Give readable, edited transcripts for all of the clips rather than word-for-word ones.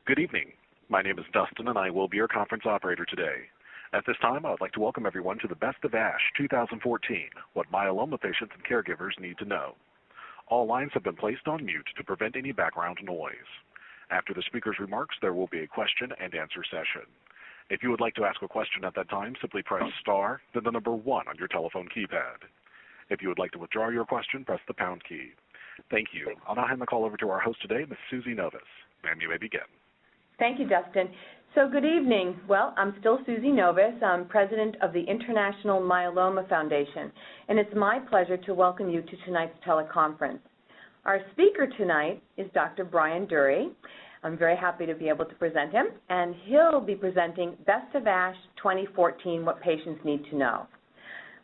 Good evening. My name is Dustin, and I will be your conference operator today. At this time, I would like to welcome everyone to the Best of ASH 2014, What Myeloma Patients and Caregivers Need to Know. All lines have been placed on mute to prevent any background noise. After the speaker's remarks, there will be a question and answer session. If you would like to ask a question at that time, simply press star, then the number 1 on your telephone keypad. If you would like to withdraw your question, press the pound key. Thank you. I'll now hand the call over to our host today, Ms. Susie Novus. Ma'am, you may begin. Thank you, Dustin. So good evening. Well, I'm still Susie Novus. I'm president of the International Myeloma Foundation, and it's my pleasure to welcome you to tonight's teleconference. Our speaker tonight is Dr. Brian Durie. I'm very happy to be able to present him, and he'll be presenting Best of ASH 2014, What Patients Need to Know.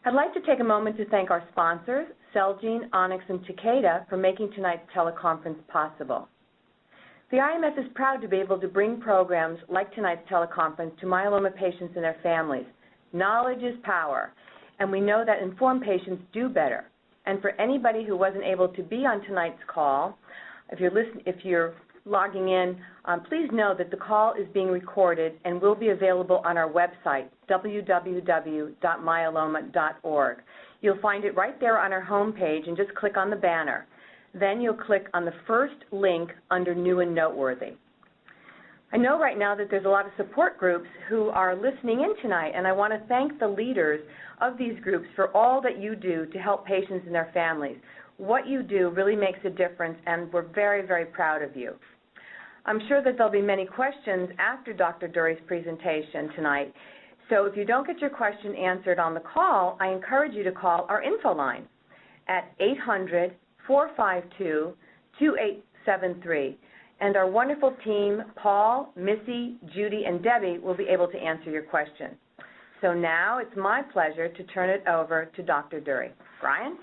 I'd like to take a moment to thank our sponsors, Celgene, Onyx, and Takeda, for making tonight's teleconference possible. The IMF is proud to be able to bring programs like tonight's teleconference to myeloma patients and their families. Knowledge is power, and we know that informed patients do better. And for anybody who wasn't able to be on tonight's call, if you're logging in, please know that the call is being recorded and will be available on our website, www.myeloma.org. You'll find it right there on our homepage, and just click on the banner. Then you'll click on the first link under New and Noteworthy. I know right now that there's a lot of support groups who are listening in tonight, and I want to thank the leaders of these groups for all that you do to help patients and their families. What you do really makes a difference, and we're very, very proud of you. I'm sure that there'll be many questions after Dr. Durie's presentation tonight, so if you don't get your question answered on the call, I encourage you to call our info line at 800-452-2873, and our wonderful team, Paul, Missy, Judy, and Debbie, will be able to answer your question. So now it's my pleasure to turn it over to Dr. Durie. Brian?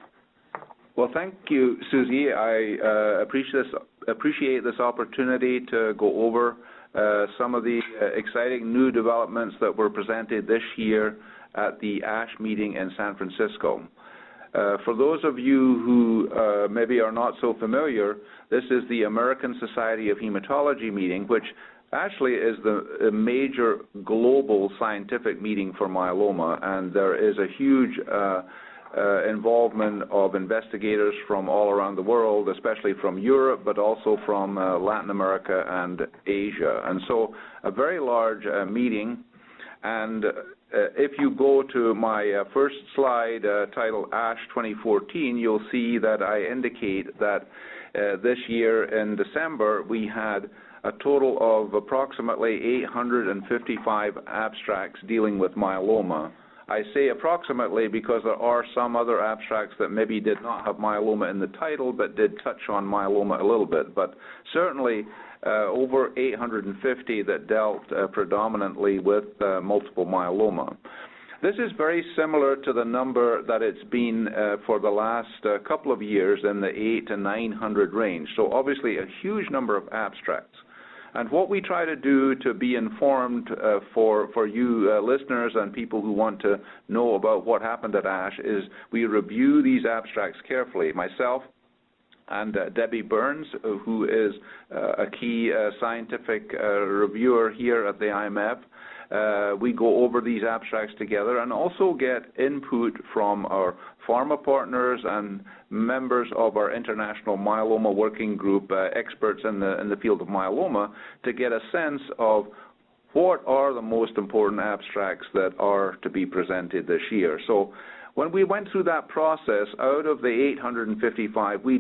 Well, thank you, Susie. I appreciate this opportunity to go over some of the exciting new developments that were presented this year at the ASH meeting in San Francisco. For those of you who maybe are not so familiar, this is the American Society of Hematology meeting, which actually is the major global scientific meeting for myeloma, and there is a huge involvement of investigators from all around the world, especially from Europe, but also from Latin America and Asia. And so a very large meeting. And if you go to my first slide titled ASH 2014, you'll see that I indicate that this year in December we had a total of approximately 855 abstracts dealing with myeloma. I say approximately because there are some other abstracts that maybe did not have myeloma in the title but did touch on myeloma a little bit, but certainly over 850 that dealt predominantly with multiple myeloma. This is very similar to the number that it's been for the last couple of years in the 800 to 900 range, so obviously a huge number of abstracts. And what we try to do to be informed for you listeners and people who want to know about what happened at ASH is we review these abstracts carefully. Myself and Debbie Burns, who is a key scientific reviewer here at the IMF, we go over these abstracts together and also get input from our pharma partners and members of our International Myeloma Working Group, experts in the field of myeloma, to get a sense of what are the most important abstracts that are to be presented this year. So when we went through that process, out of the 855, we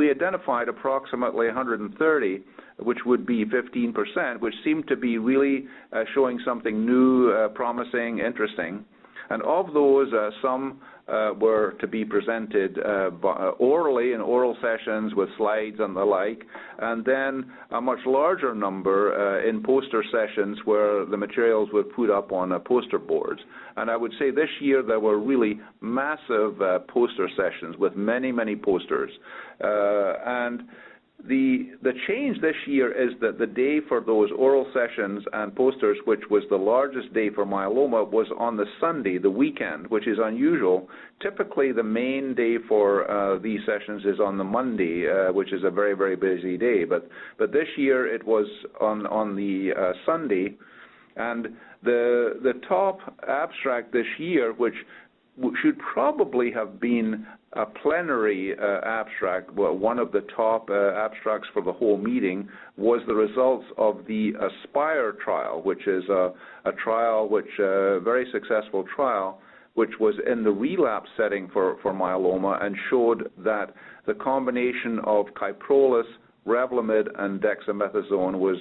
identified approximately 130, which would be 15%, which seemed to be really showing something new, promising, interesting. And of those, some were to be presented orally in oral sessions with slides and the like, and then a much larger number in poster sessions where the materials were put up on poster boards. And I would say this year there were really massive poster sessions with many, many posters. And The change this year is that the day for those oral sessions and posters, which was the largest day for myeloma, was on the Sunday, the weekend, which is unusual. Typically, the main day for these sessions is on the Monday, which is a very, very busy day. But this year it was on the Sunday, and the top abstract this year, which should probably have been a plenary abstract, well, one of the top abstracts for the whole meeting, was the results of the ASPIRE trial, which is a trial, very successful trial, which was in the relapse setting for myeloma, and showed that the combination of Kyprolis, Revlimid, and Dexamethasone was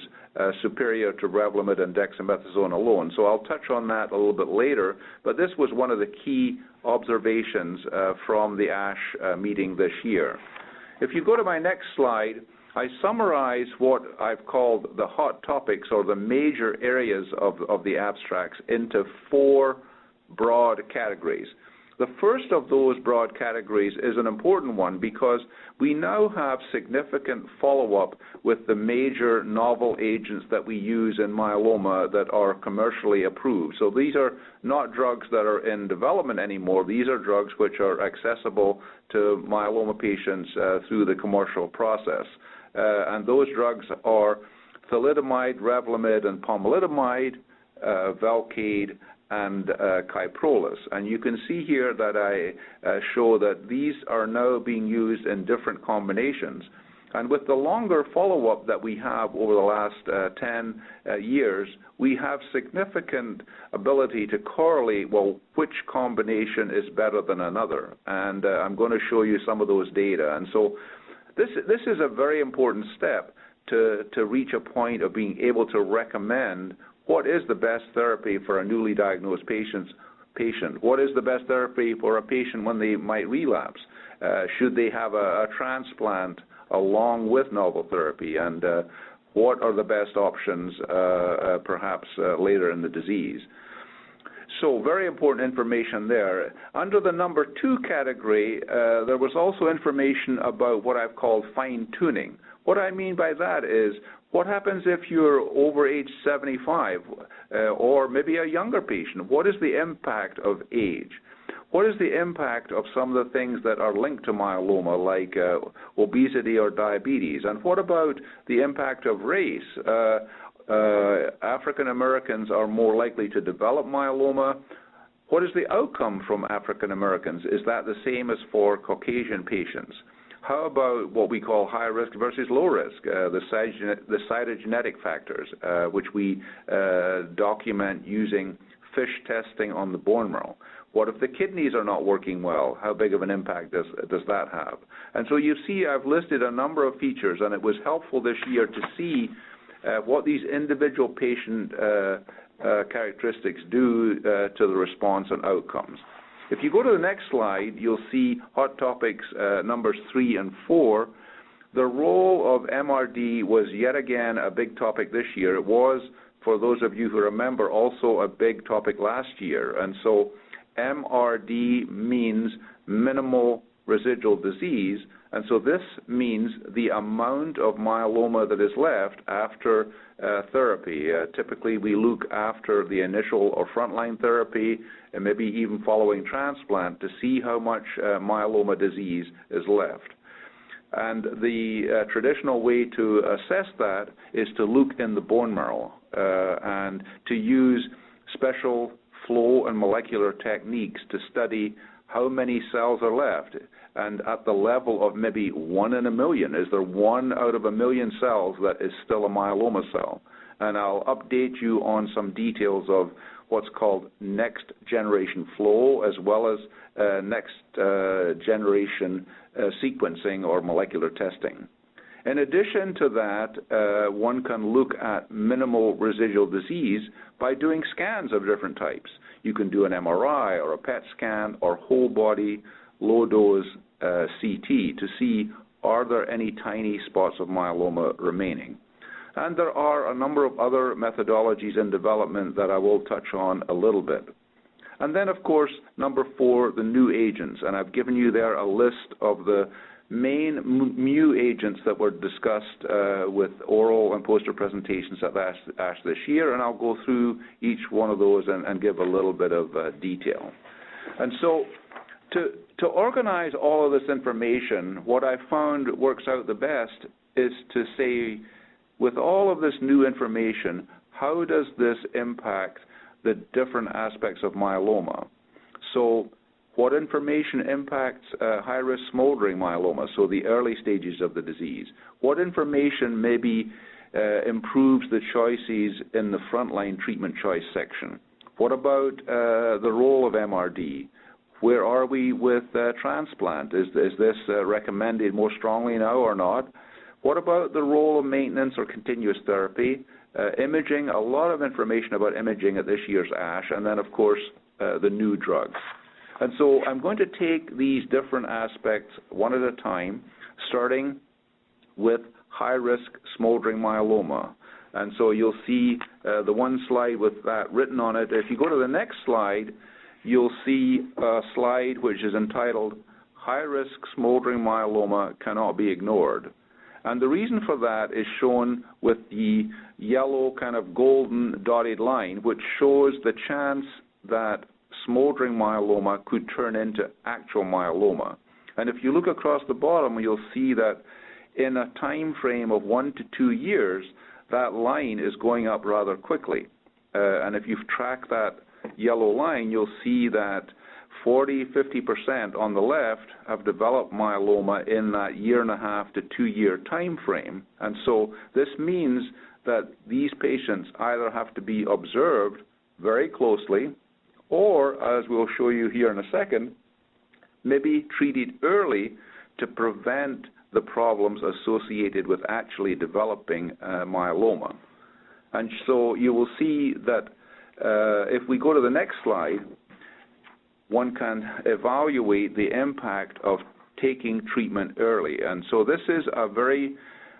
superior to Revlimid and Dexamethasone alone. So I'll touch on that a little bit later, but this was one of the key observations from the ASH meeting this year. If you go to my next slide, I summarize what I've called the hot topics, or the major areas of the abstracts, into 4 broad categories. The first of those broad categories is an important one because we now have significant follow-up with the major novel agents that we use in myeloma that are commercially approved. So these are not drugs that are in development anymore. These are drugs which are accessible to myeloma patients through the commercial process. And those drugs are thalidomide, Revlimid, and Pomalidomide, Velcade, and Kyprolis. And you can see here that I show that these are now being used in different combinations. And with the longer follow-up that we have over the last 10 years, we have significant ability to correlate, well, which combination is better than another. And I'm going to show you some of those data. And so this is a very important step to reach a point of being able to recommend what is the best therapy for a newly diagnosed patient? What is the best therapy for a patient when they might relapse? Should they have a transplant along with novel therapy? And what are the best options perhaps later in the disease? So very important information there. Under the number 2 category, there was also information about what I've called fine-tuning. What I mean by that is, what happens if you're over age 75 or maybe a younger patient? What is the impact of age? What is the impact of some of the things that are linked to myeloma, like obesity or diabetes? And what about the impact of race? African Americans are more likely to develop myeloma. What is the outcome from African Americans? Is that the same as for Caucasian patients? How about what we call high risk versus low risk, the cytogenetic factors, which we document using FISH testing on the bone marrow? What if the kidneys are not working well? How big of an impact does that have? And so you see I've listed a number of features, and it was helpful this year to see what these individual patient characteristics do to the response and outcomes. If you go to the next slide, you'll see hot topics numbers 3 and 4. The role of MRD was yet again a big topic this year. It was, for those of you who remember, also a big topic last year. And so MRD means minimal residual disease. And so this means the amount of myeloma that is left after therapy. Typically, we look after the initial or frontline therapy and maybe even following transplant to see how much myeloma disease is left. And the traditional way to assess that is to look in the bone marrow and to use special flow and molecular techniques to study how many cells are left. And at the level of maybe 1 in a million, is there 1 out of 1 million cells that is still a myeloma cell? And I'll update you on some details of what's called next generation flow, as well as next generation sequencing or molecular testing. In addition to that, one can look at minimal residual disease by doing scans of different types. You can do an MRI or a PET scan or whole body low dose CT to see, are there any tiny spots of myeloma remaining. And there are a number of other methodologies in development that I will touch on a little bit. And then, of course, number 4, the new agents. And I've given you there a list of the main new agents that were discussed with oral and poster presentations at ASH this year, and I'll go through each one of those and give a little bit of detail. And so to organize all of this information, what I found works out the best is to say, with all of this new information, how does this impact the different aspects of myeloma? So what information impacts high-risk smoldering myeloma, so the early stages of the disease? What information maybe improves the choices in the frontline treatment choice section? What about the role of MRD? Where are we with transplant? Is this recommended more strongly now or not? What about the role of maintenance or continuous therapy? Imaging, a lot of information about imaging at this year's ASH, and then, of course, the new drugs. And so I'm going to take these different aspects one at a time, starting with high-risk smoldering myeloma. And so you'll see the one slide with that written on it. If you go to the next slide, you'll see a slide which is entitled, High-Risk Smoldering Myeloma Cannot Be Ignored. And the reason for that is shown with the yellow kind of golden dotted line, which shows the chance that smoldering myeloma could turn into actual myeloma. And if you look across the bottom, you'll see that in a time frame of 1 to 2 years, that line is going up rather quickly. And if you track that yellow line, you'll see that 40–50% on the left have developed myeloma in that 1.5 to 2 year time frame. And so this means that these patients either have to be observed very closely, or, as we'll show you here in a second, maybe treated early to prevent the problems associated with actually developing myeloma. And so you will see that if we go to the next slide, one can evaluate the impact of taking treatment early. And so this is a very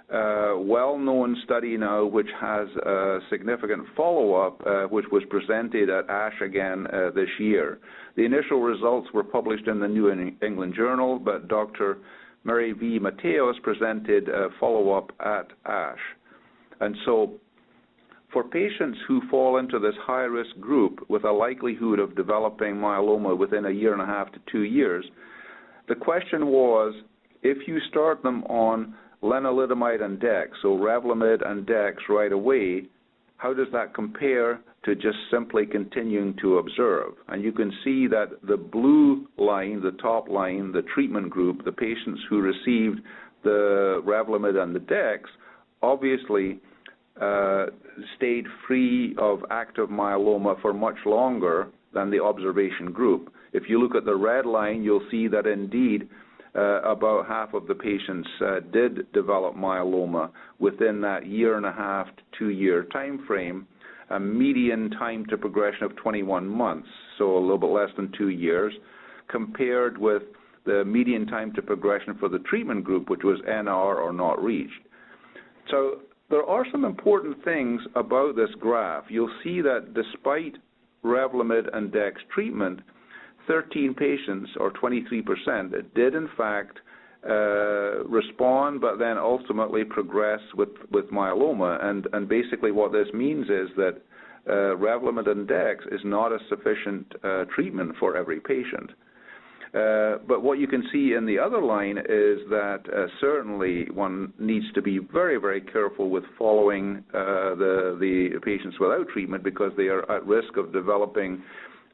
well-known study now which has a significant follow-up which was presented at ASH again this year. The initial results were published in the New England Journal, but Dr. Mary V. Mateos presented a follow-up at ASH. And so for patients who fall into this high-risk group with a likelihood of developing myeloma within 1.5 to 2 years, the question was, if you start them on lenalidomide and Dex, so Revlimid and Dex right away, how does that compare to just simply continuing to observe? And you can see that the blue line, the top line, the treatment group, the patients who received the Revlimid and the Dex, obviously stayed free of active myeloma for much longer than the observation group. If you look at the red line, you'll see that indeed about half of the patients did develop myeloma within that 1.5 to 2 year time frame, a median time to progression of 21 months, so a little bit less than 2 years, compared with the median time to progression for the treatment group, which was NR or not reached. So there are some important things about this graph. You'll see that despite Revlimid and Dex treatment, 13 patients, or 23%, did in fact respond, but then ultimately progress with myeloma. And basically what this means is that Revlimid and Dex is not a sufficient treatment for every patient. But what you can see in the other line is that certainly one needs to be very, very careful with following the patients without treatment, because they are at risk of developing.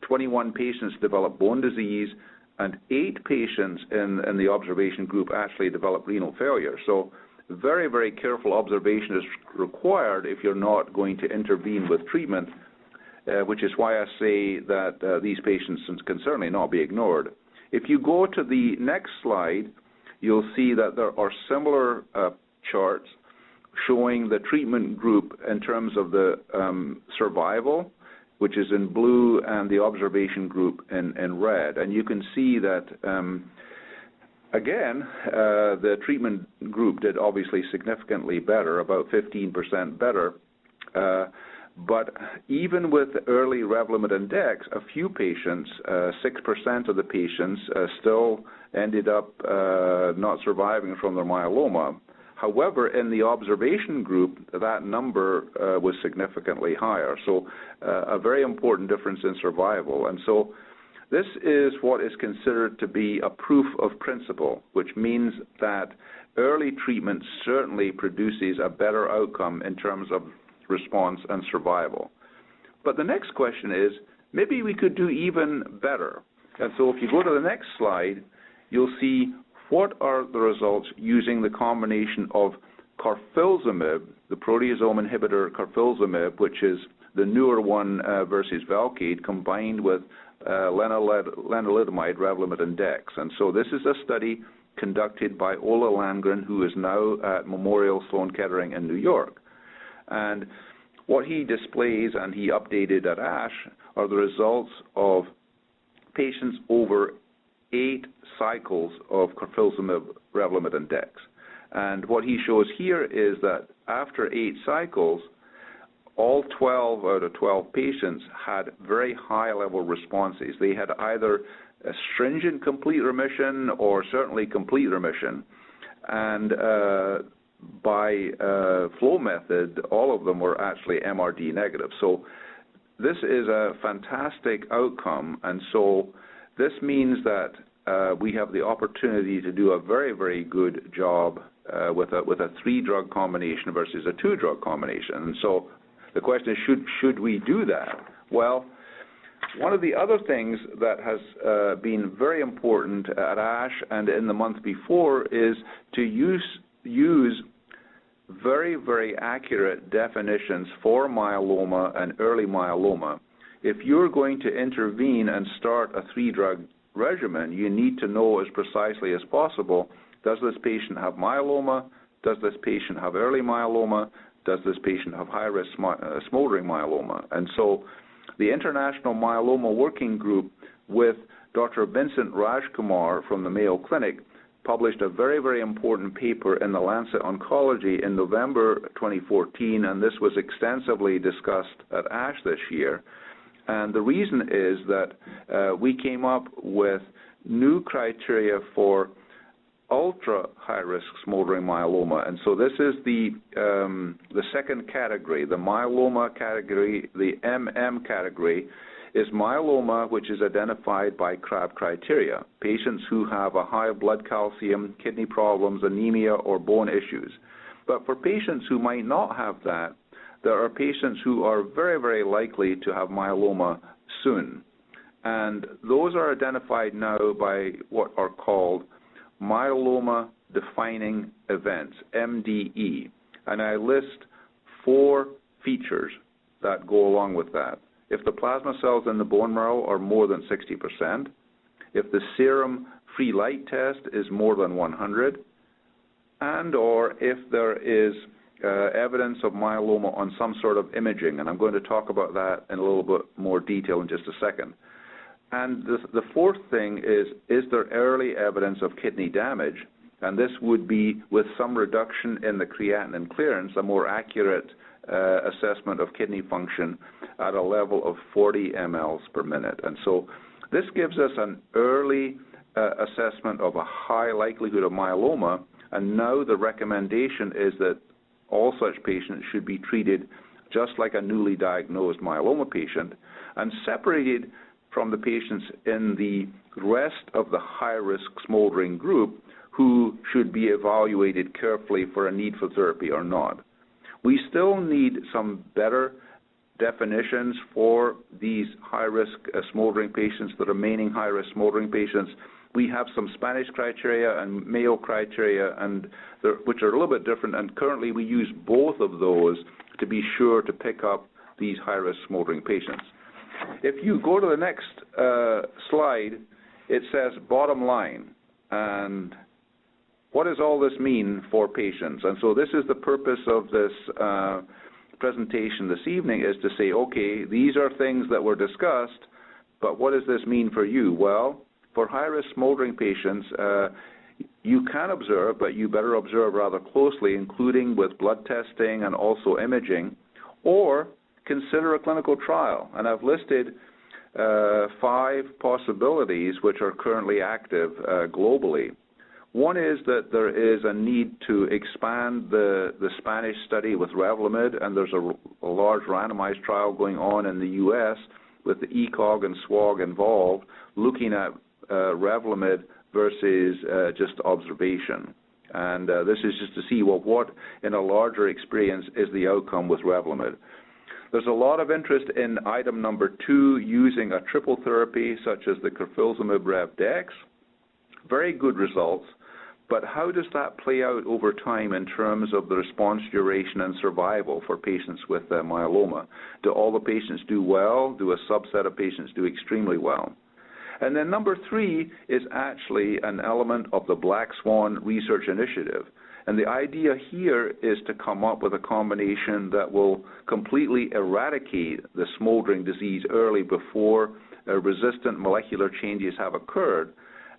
21 patients develop bone disease, and 8 patients in the observation group actually develop renal failure. So very, very careful observation is required if you're not going to intervene with treatment, which is why I say that these patients can certainly not be ignored. If you go to the next slide, you'll see that there are similar charts showing the treatment group in terms of the survival, which is in blue, and the observation group in red. And you can see that, again, the treatment group did obviously significantly better, about 15% better. But even with early Revlimid and Dex, a few patients, 6% of the patients, still ended up not surviving from their myeloma. However, in the observation group, that number was significantly higher. So a very important difference in survival. And so this is what is considered to be a proof of principle, which means that early treatment certainly produces a better outcome in terms of response and survival. But the next question is, maybe we could do even better. And so if you go to the next slide, you'll see what are the results using the combination of Carfilzomib, the proteasome inhibitor Carfilzomib, which is the newer one versus Velcade, combined with lenalidomide, Revlimid, and Dex. And so this is a study conducted by Ola Landgren, who is now at Memorial Sloan Kettering in New York. And what he displays, and he updated at ASH, are the results of patients over 8 cycles of Carfilzomib, Revlimid, and Dex. And what he shows here is that after 8 cycles, all 12 out of 12 patients had very high-level responses. They had either a stringent complete remission or certainly complete remission. And by flow method, all of them were actually MRD negative. So this is a fantastic outcome, and so this means that we have the opportunity to do a very, very good job with a 3-drug combination versus a 2-drug combination. And so the question is, should we do that? Well, one of the other things that has been very important at ASH and in the month before is to use very, very accurate definitions for myeloma and early myeloma. If you're going to intervene and start a 3-drug regimen, you need to know as precisely as possible, does this patient have myeloma? Does this patient have early myeloma? Does this patient have high-risk smoldering myeloma? And so the International Myeloma Working Group with Dr. Vincent Rajkumar from the Mayo Clinic published a very, very important paper in the Lancet Oncology in November 2014, and this was extensively discussed at ASH this year. And the reason is that we came up with new criteria for ultra high-risk smoldering myeloma, and so this is the second category, the myeloma category. The MM category is myeloma which is identified by CRAB criteria, patients who have a high blood calcium, kidney problems, anemia, or bone issues. But for patients who might not have that, there are patients who are very, very likely to have myeloma soon. And those are identified now by what are called myeloma-defining events, MDE. And I list 4 features that go along with that. If the plasma cells in the bone marrow are more than 60%, if the serum free light test is more than 100, and or if there is evidence of myeloma on some sort of imaging, and I'm going to talk about that in a little bit more detail in just a second. And the fourth thing is there early evidence of kidney damage? And this would be, with some reduction in the creatinine clearance, a more accurate assessment of kidney function at a level of 40 mLs per minute. And so this gives us an early assessment of a high likelihood of myeloma, and now the recommendation is that all such patients should be treated just like a newly diagnosed myeloma patient, and separated from the patients in the rest of the high-risk smoldering group who should be evaluated carefully for a need for therapy or not. We still need some better definitions for these high-risk smoldering patients, the remaining high-risk smoldering patients. We have some Spanish criteria and Mayo criteria, and which are a little bit different, and currently we use both of those to be sure to pick up these high-risk smoldering patients. If you go to the next slide, it says bottom line. And what does all this mean for patients? And so this is the purpose of this presentation this evening, is to say, okay, these are things that were discussed, but what does this mean for you? Well, for high-risk smoldering patients, you can observe, but you better observe rather closely, including with blood testing and also imaging, or consider a clinical trial. And I've listed 5 possibilities which are currently active globally. One is that there is a need to expand the Spanish study with Revlimid, and there's a large randomized trial going on in the U.S. with the ECOG and SWOG involved, looking at Revlimid versus just observation. And this is just to see, well, what in a larger experience is the outcome with Revlimid. There's a lot of interest in item number 2, using a triple therapy such as the Carfilzomib Rev-Dex. Very good results. But how does that play out over time in terms of the response duration and survival for patients with myeloma? Do all the patients do well? Do a subset of patients do extremely well? And then number 3 is actually an element of the Black Swan Research Initiative. And the idea here is to come up with a combination that will completely eradicate the smoldering disease early before resistant molecular changes have occurred.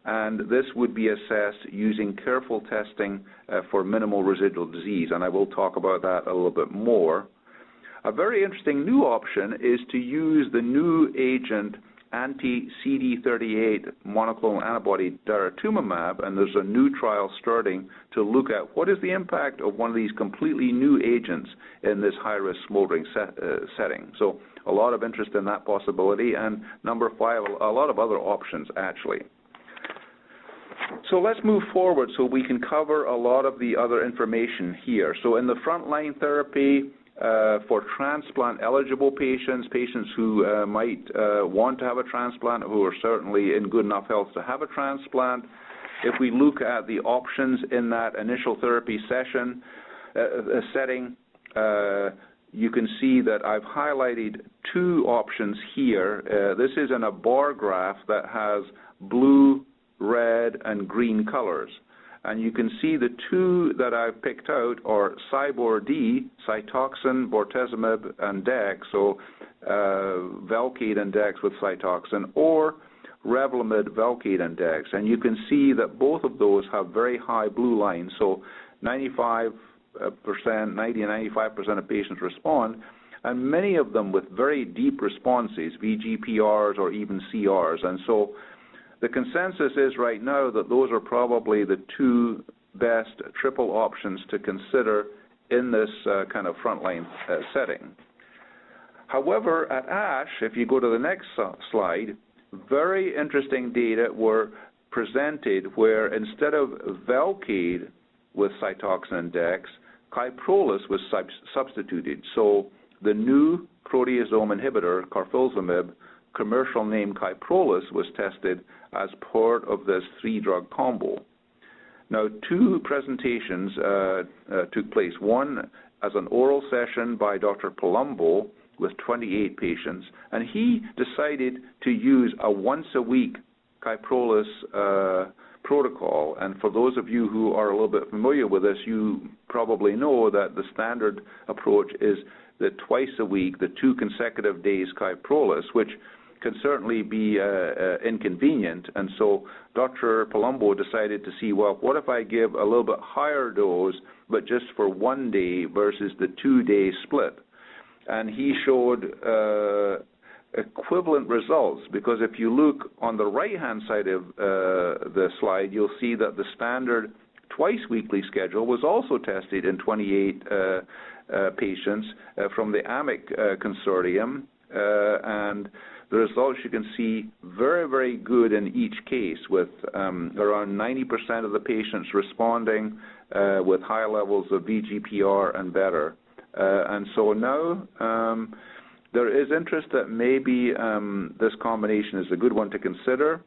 And this would be assessed using careful testing for minimal residual disease, and I will talk about that a little bit more. A very interesting new option is to use the new agent anti-CD38 monoclonal antibody Daratumumab, and there's a new trial starting to look at what is the impact of one of these completely new agents in this high-risk smoldering setting. So a lot of interest in that possibility, and number 5, a lot of other options actually. So let's move forward so we can cover a lot of the other information here. So in the frontline therapy for transplant-eligible patients, patients who might want to have a transplant, who are certainly in good enough health to have a transplant, if we look at the options in that initial therapy setting, you can see that I've highlighted 2 options here. This is in a bar graph that has blue, red, and green colors. And you can see the 2 that I've picked out are CyBord, Cytoxan, Bortezomib, and Dex, so Velcade and Dex with Cytoxan, or Revlimid, Velcade, and Dex. And you can see that both of those have very high blue lines, so 90 and 95% of patients respond, and many of them with very deep responses, VGPRs or even CRs. And so the consensus is right now that those are probably the 2 best triple options to consider in this kind of frontline setting. However, at ASH, if you go to the next slide, very interesting data were presented where instead of Velcade with Cytoxan and Dex, Kyprolis was substituted. So the new proteasome inhibitor, Carfilzomib, commercial name Kyprolis, was tested as part of this 3-drug combo. Now, 2 presentations took place. One as an oral session by Dr. Palumbo with 28 patients, and he decided to use a once-a-week Kyprolis protocol. And for those of you who are a little bit familiar with this, you probably know that the standard approach is that twice a week, the 2 consecutive days Kyprolis, which can certainly be inconvenient. And so Dr. Palumbo decided to see, well, what if I give a little bit higher dose, but just for 1 day versus the 2-day split? And he showed equivalent results, because if you look on the right-hand side of the slide, you'll see that the standard twice-weekly schedule was also tested in 28 patients from the AMIC consortium, and the results you can see very, very good in each case, with around 90% of the patients responding with high levels of VGPR and better. And so now there is interest that maybe this combination is a good one to consider,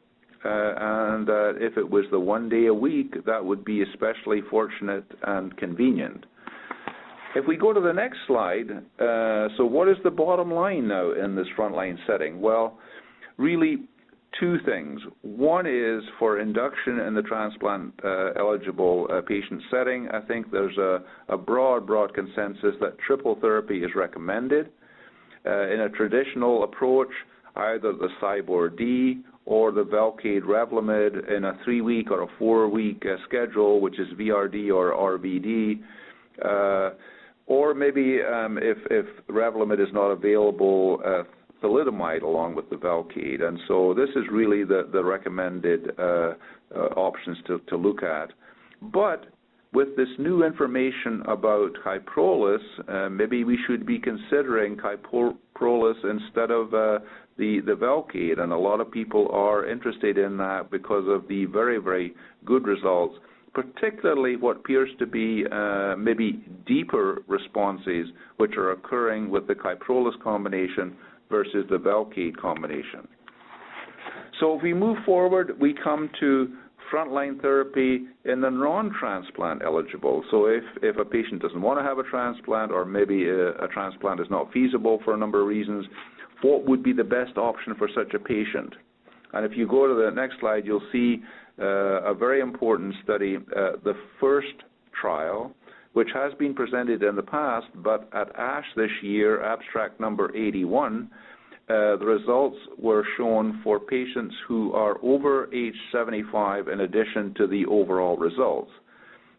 and if it was the 1 day a week, that would be especially fortunate and convenient. If we go to the next slide, so what is the bottom line now in this frontline setting? Well, really 2 things. One is for induction in the transplant-eligible patient setting. I think there's a broad consensus that triple therapy is recommended. In a traditional approach, either the CyBord or the Velcade Revlimid in a 3-week or a 4-week schedule, which is VRD or RVD, or maybe if Revlimid is not available, thalidomide along with the Velcade. And so this is really the recommended options to look at. But with this new information about Kyprolis, maybe we should be considering Kyprolis instead of the Velcade, and a lot of people are interested in that because of the very, very good results, particularly what appears to be maybe deeper responses which are occurring with the Kyprolis combination versus the Velcade combination. So if we move forward, we come to frontline therapy in the non-transplant eligible. So if a patient doesn't want to have a transplant, or maybe a transplant is not feasible for a number of reasons, what would be the best option for such a patient? And if you go to the next slide, you'll see a very important study, the first trial, which has been presented in the past, but at ASH this year, abstract number 81, the results were shown for patients who are over age 75 in addition to the overall results.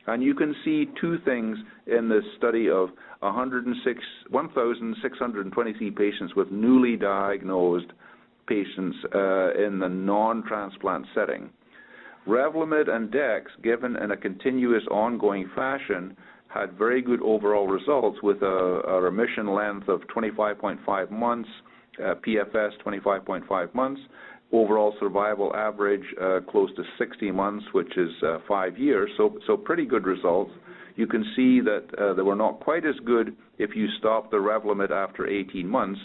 And you can see two things in this study of 1,623 patients with newly diagnosed patients in the non-transplant setting. Revlimid and Dex, given in a continuous ongoing fashion, had very good overall results with a remission length of 25.5 months, PFS 25.5 months, overall survival average close to 60 months, which is 5 years, so pretty good results. You can see that they were not quite as good if you stop the Revlimid after 18 months,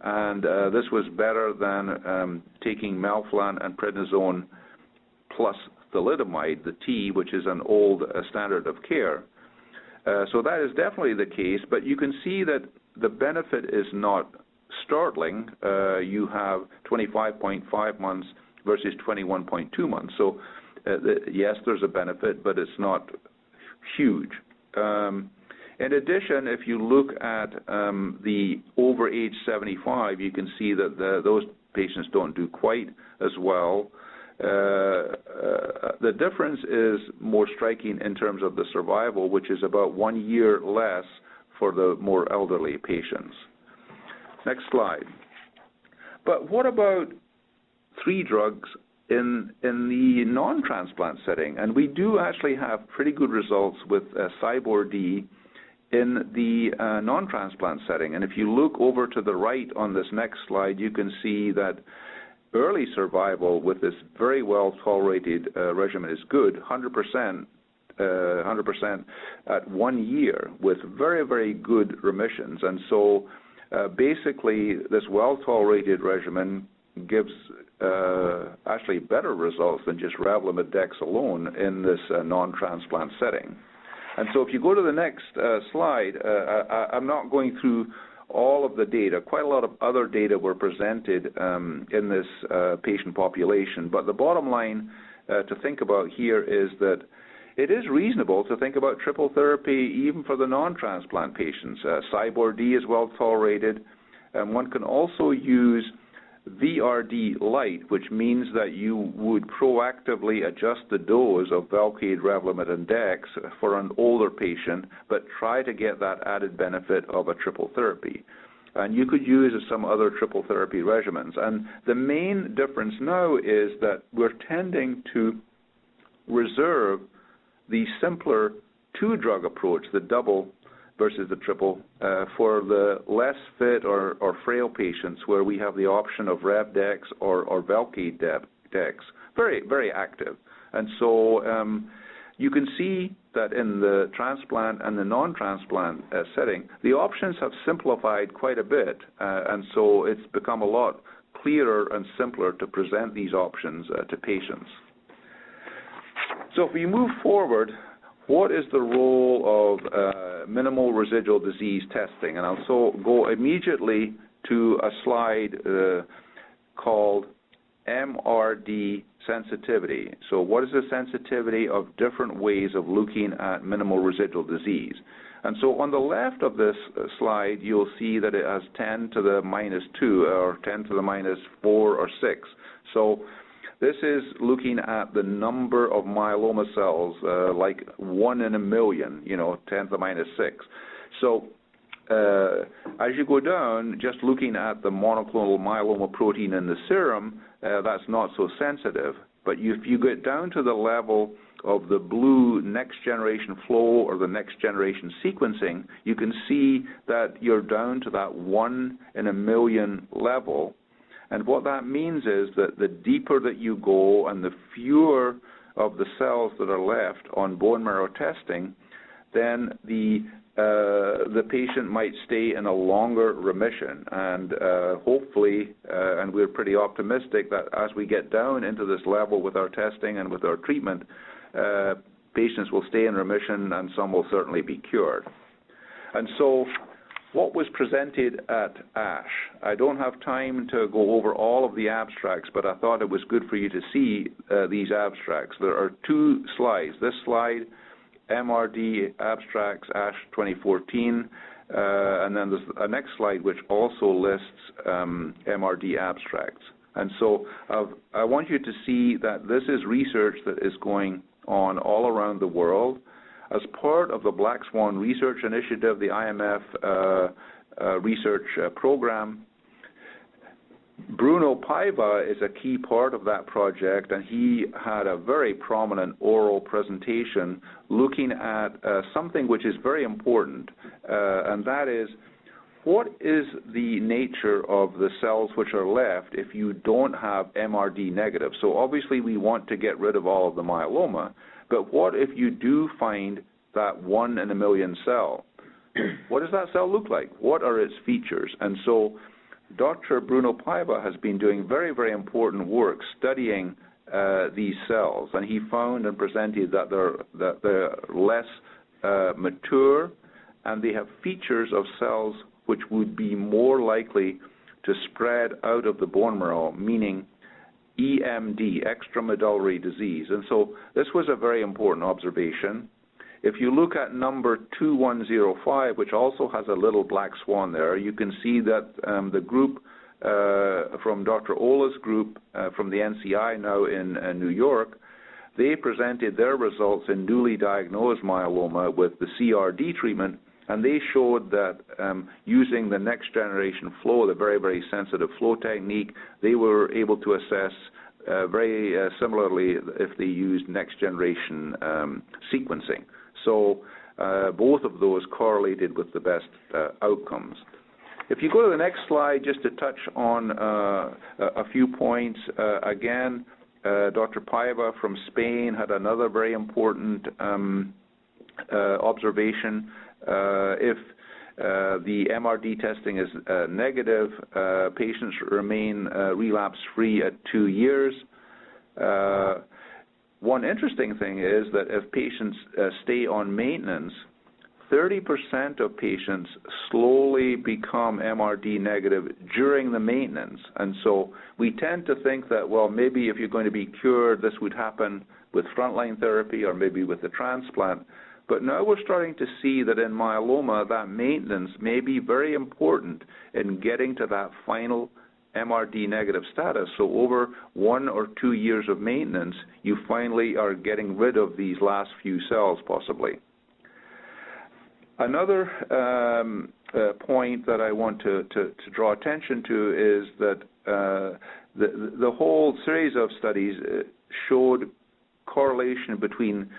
and this was better than taking Melphalan and prednisone plus thalidomide, the T, which is an old standard of care. So that is definitely the case, but you can see that the benefit is not startling. You have 25.5 months versus 21.2 months. So yes, there's a benefit, but it's not huge. In addition, if you look at the over age 75, you can see that those patients don't do quite as well. The difference is more striking in terms of the survival, which is about 1 year less for the more elderly patients. Next slide. But what about 3 drugs in the non-transplant setting? And we do actually have pretty good results with CyBord D in the non-transplant setting. And if you look over to the right on this next slide, you can see that early survival with this very well-tolerated regimen is good, 100% at 1 year with very, very good remissions. And so basically this well-tolerated regimen gives actually better results than just Revlimid Dex alone in this non-transplant setting. And so if you go to the next slide, I'm not going through all of the data. Quite a lot of other data were presented in this patient population, but the bottom line to think about here is that it is reasonable to think about triple therapy even for the non-transplant patients. CyBord D is well tolerated, and one can also use VRD light, which means that you would proactively adjust the dose of Velcade, Revlimid, and Dex for an older patient, but try to get that added benefit of a triple therapy. And you could use some other triple therapy regimens. And the main difference now is that we're tending to reserve the simpler 2-drug approach, the double versus the triple, for the less fit or frail patients where we have the option of RevDex or Velcade Dex. Very, very active. And so you can see that in the transplant and the non-transplant setting, the options have simplified quite a bit, and so it's become a lot clearer and simpler to present these options to patients. So if we move forward, what is the role of minimal residual disease testing? And I'll so go immediately to a slide called MRD sensitivity. So what is the sensitivity of different ways of looking at minimal residual disease? And so on the left of this slide, you'll see that it has 10 to the minus 2 or 10 to the minus 4 or 6. So this is looking at the number of myeloma cells, like 1 in a million, 10 to the minus 6. So as you go down, just looking at the monoclonal myeloma protein in the serum, that's not so sensitive. But if you get down to the level of the blue next-generation flow or the next-generation sequencing, you can see that you're down to that 1 in a million level. And what that means is that the deeper that you go and the fewer of the cells that are left on bone marrow testing, then the patient might stay in a longer remission. And hopefully, and we're pretty optimistic that as we get down into this level with our testing and with our treatment, patients will stay in remission and some will certainly be cured. And so what was presented at ASH, I don't have time to go over all of the abstracts, but I thought it was good for you to see these abstracts. There are 2 slides. This slide, MRD Abstracts, ASH 2014, and then there's a next slide which also lists MRD Abstracts. And so I want you to see that this is research that is going on all around the world. As part of the Black Swan Research Initiative, the IMF research program, Bruno Paiva is a key part of that project, and he had a very prominent oral presentation looking at something which is very important, and that is, what is the nature of the cells which are left if you don't have MRD negative? So obviously we want to get rid of all of the myeloma, but what if you do find that 1 in a million cell? What does that cell look like? What are its features? And so Dr. Bruno Paiva has been doing very, very important work studying these cells, and he found and presented that they're less mature, and they have features of cells which would be more likely to spread out of the bone marrow, meaning EMD, extramedullary disease. And so this was a very important observation. If you look at number 2105, which also has a little black swan there, you can see that the group from Dr. Ola's group from the NCI now in New York, they presented their results in newly diagnosed myeloma with the CRD treatment, and they showed that using the next generation flow, the very, very sensitive flow technique, they were able to assess very similarly if they used next generation sequencing. So both of those correlated with the best outcomes. If you go to the next slide, just to touch on a few points, again, Dr. Paiva from Spain had another very important observation. If the MRD testing is negative, patients remain relapse-free at 2 years. One interesting thing is that if patients stay on maintenance, 30% of patients slowly become MRD negative during the maintenance. And so we tend to think that, well, maybe if you're going to be cured, this would happen with frontline therapy or maybe with the transplant. But now we're starting to see that in myeloma, that maintenance may be very important in getting to that final MRD negative status. So over 1 or 2 years of maintenance, you finally are getting rid of these last few cells possibly. Another point that I want to draw attention to is that the whole series of studies showed correlation between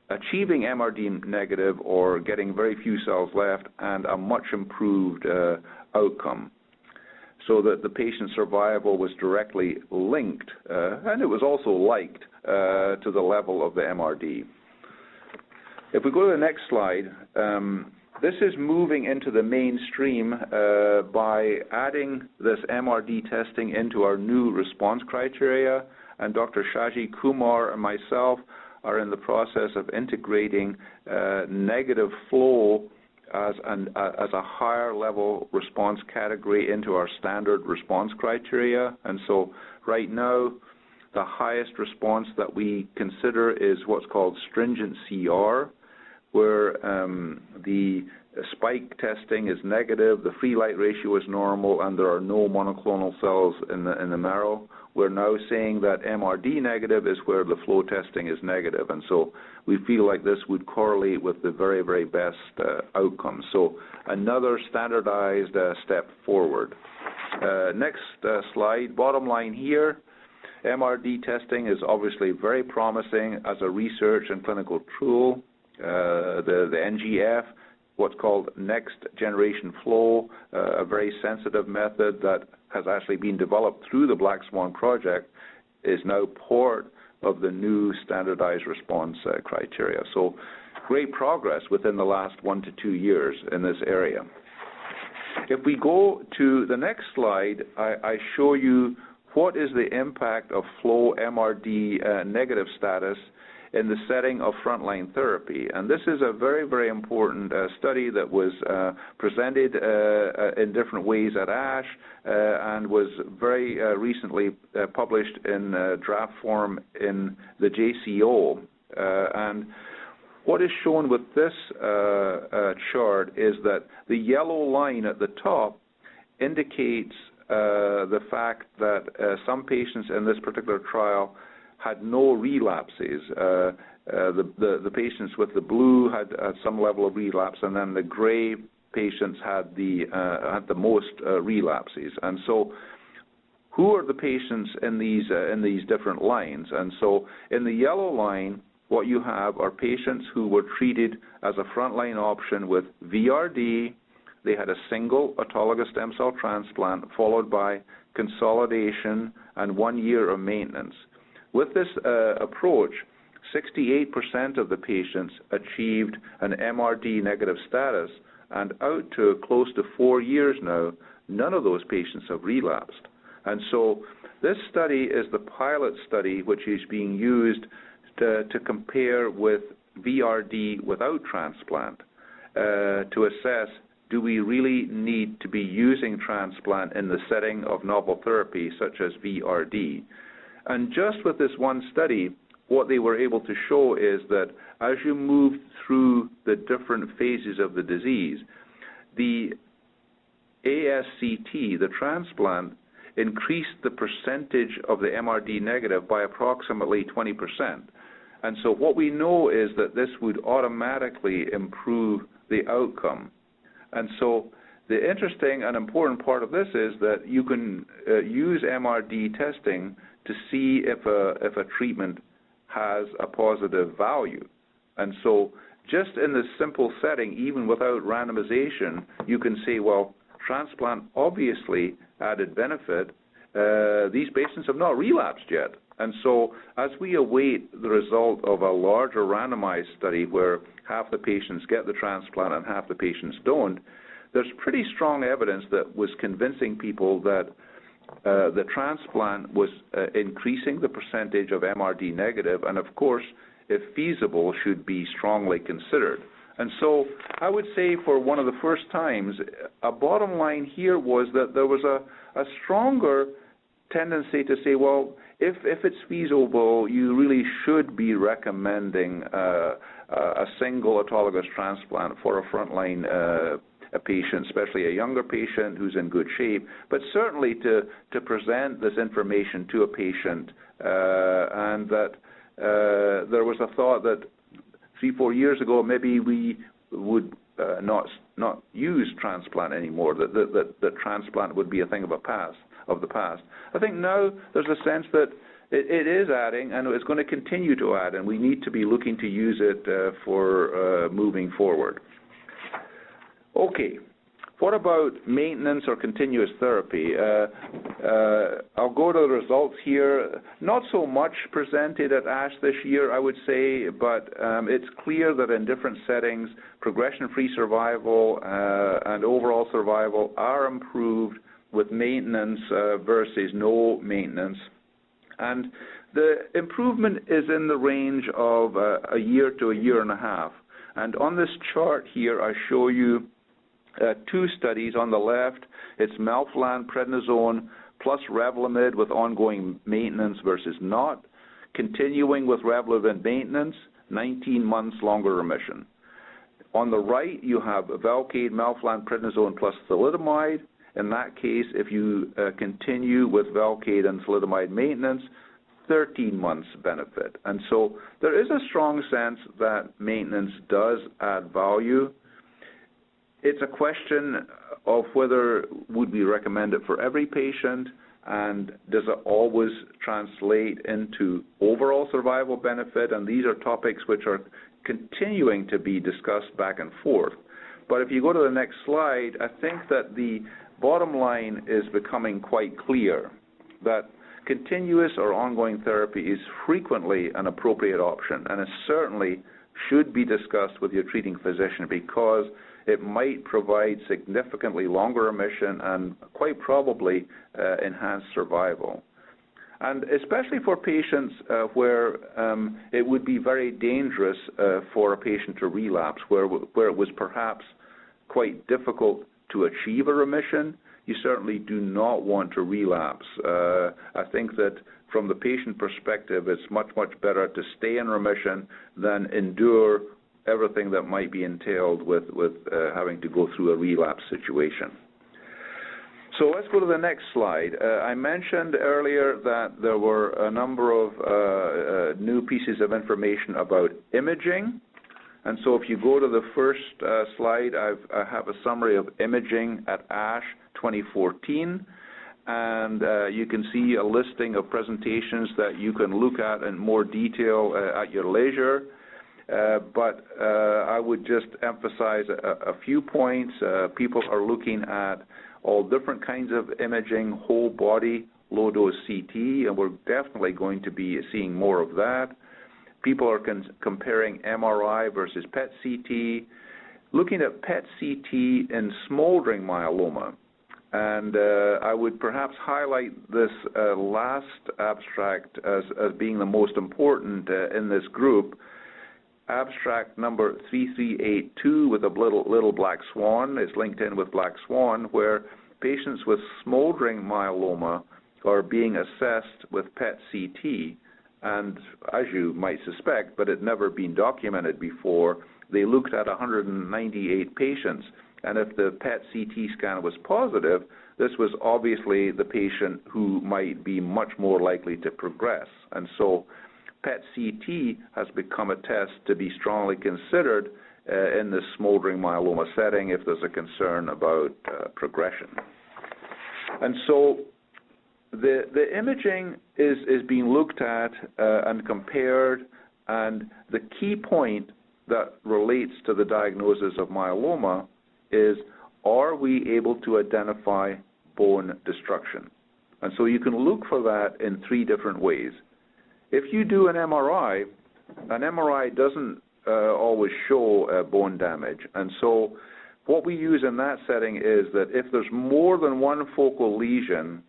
achieving MRD negative or getting very few cells left and a much improved outcome, so that the patient's survival was directly linked, and it was also liked to the level of the MRD. If we go to the next slide, this is moving into the mainstream by adding this MRD testing into our new response criteria, and Dr. Shaji Kumar and myself are in the process of integrating negative flow as a higher level response category into our standard response criteria. And so right now, the highest response that we consider is what's called stringent CR, where the spike testing is negative, the free light ratio is normal, and there are no monoclonal cells in the marrow. We're now saying that MRD negative is where the flow testing is negative, and so we feel like this would correlate with the very, very best outcomes. So another standardized step forward. Next slide, bottom line here, MRD testing is obviously very promising as a research and clinical tool. The NGF, what's called next generation flow, a very sensitive method that has actually been developed through the Black Swan project, is now part of the new standardized response criteria. So great progress within the last 1 to 2 years in this area. If we go to the next slide, I show you what is the impact of flow MRD negative status in the setting of frontline therapy. And this is a very, very important study that was presented in different ways at ASH and was very recently published in draft form in the JCO. And what is shown with this chart is that the yellow line at the top indicates the fact that some patients in this particular trial had no relapses. The patients with the blue had some level of relapse, and then the gray patients had the most relapses. And so, who are the patients in these different lines? And so, in the yellow line, what you have are patients who were treated as a frontline option with VRD. They had a single autologous stem cell transplant followed by consolidation and 1 year of maintenance. With this approach, 68% of the patients achieved an MRD negative status, and out to close to 4 years now, none of those patients have relapsed. And so this study is the pilot study which is being used to compare with VRD without transplant to assess, do we really need to be using transplant in the setting of novel therapy such as VRD? And just with this one study, what they were able to show is that as you move through the different phases of the disease, the ASCT, the transplant, increased the percentage of the MRD negative by approximately 20%. And so what we know is that this would automatically improve the outcome. And so the interesting and important part of this is that you can use MRD testing to see if a treatment has a positive value. And so just in this simple setting, even without randomization, you can say, well, transplant obviously added benefit. These patients have not relapsed yet. And so as we await the result of a larger randomized study where half the patients get the transplant and half the patients don't, there's pretty strong evidence that was convincing people that the transplant was increasing the percentage of MRD negative, and of course, if feasible, should be strongly considered. And so I would say for one of the first times, a bottom line here was that there was a stronger tendency to say, well, if it's feasible, you really should be recommending a single autologous transplant for a frontline a patient, especially a younger patient who's in good shape, but certainly to present this information to a patient, and that there was a thought that 3-4 years ago maybe we would not use transplant anymore, that transplant would be a thing of the past. I think now there's a sense that it is adding, and it's going to continue to add, and we need to be looking to use it for moving forward. Okay, what about maintenance or continuous therapy? I'll go to the results here. Not so much presented at ASH this year, I would say, but it's clear that in different settings, progression-free survival and overall survival are improved with maintenance versus no maintenance. And the improvement is in the range of a year to a year and a half. And on this chart here, I show you two studies. On the left, it's melphalan prednisone plus Revlimid with ongoing maintenance versus not. Continuing with Revlimid maintenance, 19 months longer remission. On the right, you have Velcade, melphalan, prednisone plus thalidomide. In that case, if you continue with Velcade and thalidomide maintenance, 13 months benefit. And so there is a strong sense that maintenance does add value. It's a question of whether would we recommend it for every patient, and does it always translate into overall survival benefit? And these are topics which are continuing to be discussed back and forth. But if you go to the next slide, I think that the bottom line is becoming quite clear that continuous or ongoing therapy is frequently an appropriate option, and it certainly should be discussed with your treating physician because it might provide significantly longer remission and quite probably enhanced survival. And especially for patients where it would be very dangerous for a patient to relapse, where it was perhaps quite difficult to achieve a remission, you certainly do not want to relapse. I think that from the patient perspective, it's much, much better to stay in remission than endure everything that might be entailed with having to go through a relapse situation. So let's go to the next slide. I mentioned earlier that there were a number of new pieces of information about imaging. And so if you go to the first slide, I have a summary of imaging at ASH 2014. And you can see a listing of presentations that you can look at in more detail at your leisure. But I would just emphasize a few points. People are looking at all different kinds of imaging, whole body, low-dose CT, and we're definitely going to be seeing more of that. People are comparing MRI versus PET-CT, looking at PET-CT in smoldering myeloma. And I would perhaps highlight this last abstract as being the most important in this group. Abstract number 3382 with a little black swan is linked in with black swan, where patients with smoldering myeloma are being assessed with PET-CT. And as you might suspect, but it had never been documented before, they looked at 198 patients. And if the PET-CT scan was positive, this was obviously the patient who might be much more likely to progress. And so PET-CT has become a test to be strongly considered in this smoldering myeloma setting if there's a concern about progression. And so the imaging is being looked at and compared, and the key point that relates to the diagnosis of myeloma is, are we able to identify bone destruction? And so you can look for that in three different ways. If you do an MRI doesn't always show bone damage. And so what we use in that setting is that if there's more than one focal lesion,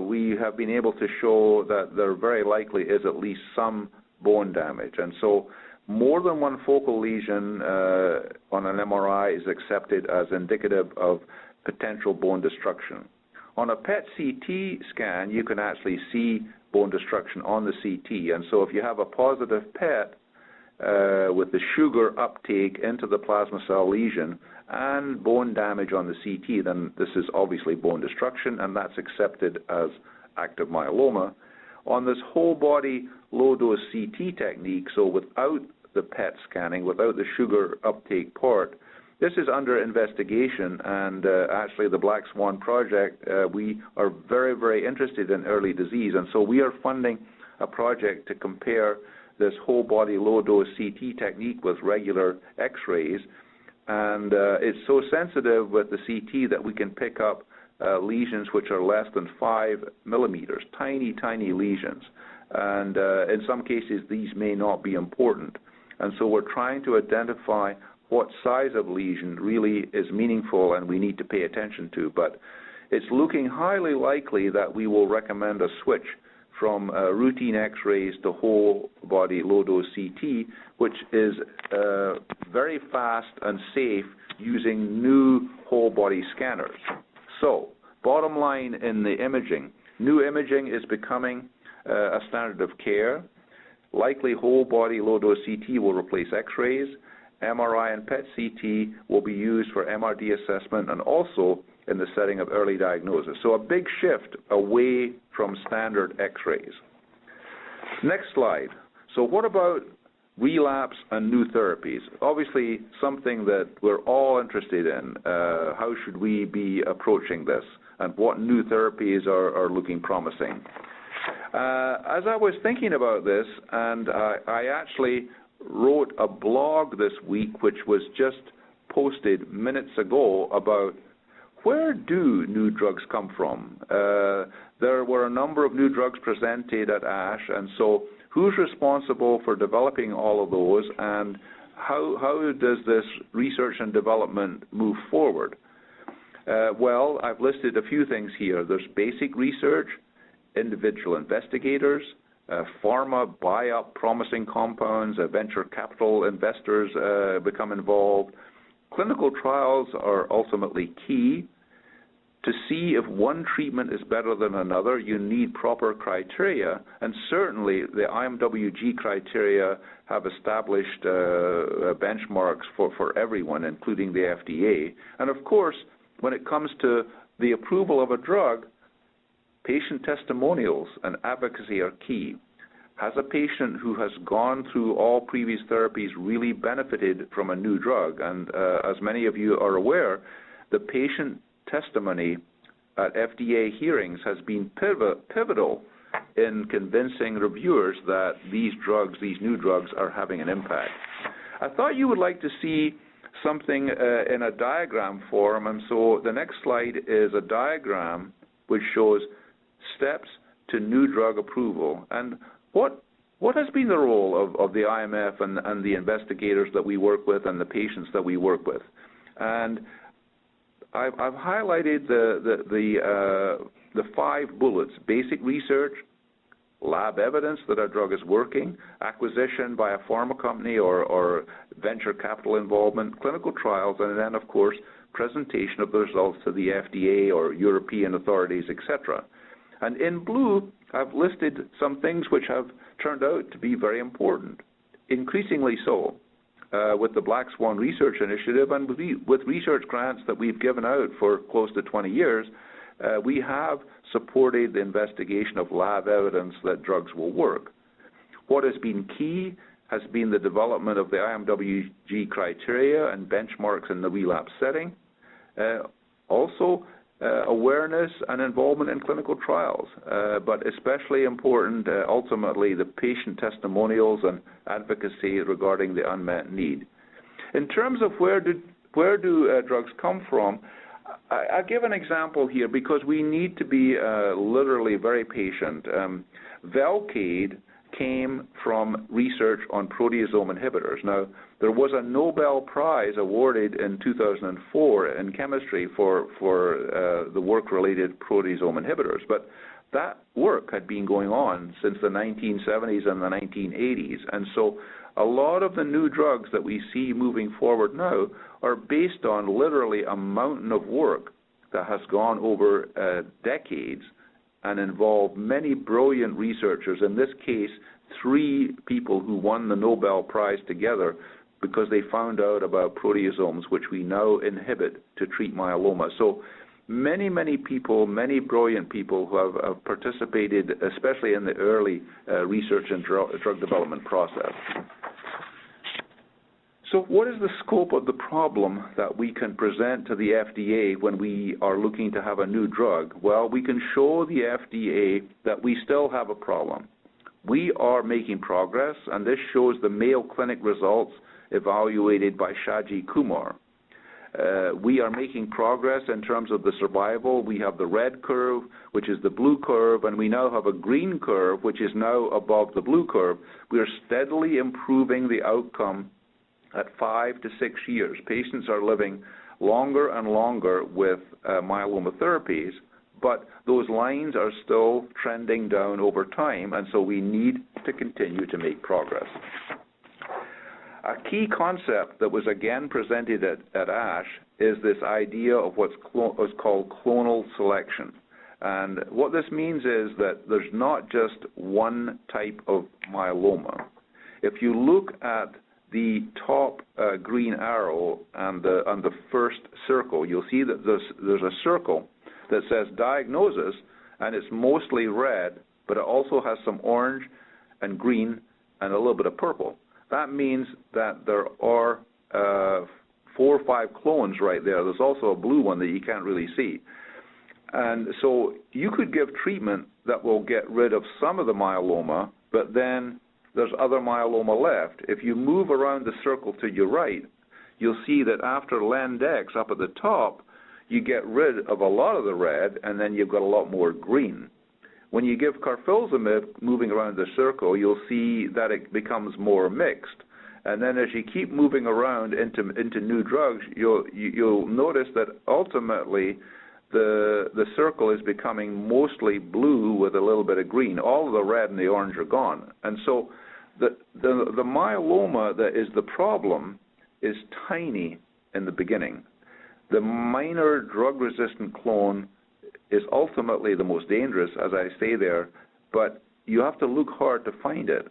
we have been able to show that there very likely is at least some bone damage. And so more than one focal lesion on an MRI is accepted as indicative of potential bone destruction. On a PET-CT scan, you can actually see bone destruction on the CT. And so if you have a positive PET with the sugar uptake into the plasma cell lesion and bone damage on the CT, then this is obviously bone destruction, and that's accepted as active myeloma. On this whole body low-dose CT technique, so without the PET scanning, without the sugar uptake part, this is under investigation, and actually the Black Swan Project, we are very, very interested in early disease, and so we are funding a project to compare this whole body low-dose CT technique with regular X-rays, and it's so sensitive with the CT that we can pick up lesions which are less than 5 millimeters, tiny, tiny lesions, and in some cases these may not be important. And so we're trying to identify what size of lesion really is meaningful and we need to pay attention to. But it's looking highly likely that we will recommend a switch from routine X-rays to whole body low-dose CT, which is very fast and safe using new whole body scanners. So bottom line in the imaging, new imaging is becoming a standard of care. Likely whole body low-dose CT will replace X-rays, MRI and PET-CT will be used for MRD assessment and also in the setting of early diagnosis. So a big shift away from standard X-rays. Next slide. So what about relapse and new therapies? Obviously something that we're all interested in. How should we be approaching this, and what new therapies are looking promising? As I was thinking about this, and I actually wrote a blog this week which was just posted minutes ago about where do new drugs come from? There were a number of new drugs presented at ASH, and so who's responsible for developing all of those, and how does this research and development move forward? Well, I've listed a few things here. There's basic research, individual investigators, pharma buy up promising compounds, venture capital investors become involved. Clinical trials are ultimately key. To see if one treatment is better than another, you need proper criteria, and certainly the IMWG criteria have established benchmarks for everyone, including the FDA. And of course, when it comes to the approval of a drug, patient testimonials and advocacy are key. Has a patient who has gone through all previous therapies really benefited from a new drug? And as many of you are aware, the patient testimony at FDA hearings has been pivotal in convincing reviewers that these new drugs are having an impact. I thought you would like to see something in a diagram form, and so the next slide is a diagram which shows steps to new drug approval. And what has been the role of the IMF and the investigators that we work with and the patients that we work with? And I've highlighted the 5 bullets: basic research, lab evidence that our drug is working, acquisition by a pharma company or venture capital involvement, clinical trials, and then, of course, presentation of the results to the FDA or European authorities, etc. And in blue, I've listed some things which have turned out to be very important, increasingly so, with the Black Swan Research Initiative and with research grants that we've given out for close to 20 years, we have supported the investigation of lab evidence that drugs will work. What has been key has been the development of the IMWG criteria and benchmarks in the relapse setting. Also, awareness and involvement in clinical trials, but especially important, ultimately, the patient testimonials and advocacy regarding the unmet need. In terms of where do drugs come from, I give an example here because we need to be literally very patient. Velcade came from research on proteasome inhibitors. Now, there was a Nobel Prize awarded in 2004 in chemistry for the work-related proteasome inhibitors, but that work had been going on since the 1970s and the 1980s, and so a lot of the new drugs that we see moving forward now are based on literally a mountain of work that has gone over decades and involved many brilliant researchers, in this case 3 people who won the Nobel Prize together because they found out about proteasomes which we now inhibit to treat myeloma. So many people, many brilliant people who have participated, especially in the early research and drug development process. So what is the scope of the problem that we can present to the FDA when we are looking to have a new drug? Well, we can show the FDA that we still have a problem. We are making progress, and this shows the Mayo Clinic results evaluated by Shaji Kumar. We are making progress in terms of the survival. We have the red curve, which is the blue curve, and we now have a green curve, which is now above the blue curve. We are steadily improving the outcome at 5 to 6 years. Patients are living longer and longer with myeloma therapies, but those lines are still trending down over time, and so we need to continue to make progress. A key concept that was again presented at ASH is this idea of what's called clonal selection. And what this means is that there's not just one type of myeloma. If you look at the top green arrow on the first circle, you'll see that there's a circle that says diagnosis, and it's mostly red, but it also has some orange and green and a little bit of purple. That means that there are 4 or 5 clones right there. There's also a blue one that you can't really see. And so you could give treatment that will get rid of some of the myeloma, but then there's other myeloma left. If you move around the circle to your right, you'll see that after Len-Dex up at the top, you get rid of a lot of the red, and then you've got a lot more green. When you give Carfilzomib, moving around the circle, you'll see that it becomes more mixed. And then as you keep moving around into new drugs, you'll notice that ultimately the circle is becoming mostly blue with a little bit of green. All of the red and the orange are gone. And so the myeloma that is the problem is tiny in the beginning. The minor drug-resistant clone is ultimately the most dangerous, as I say there, but you have to look hard to find it.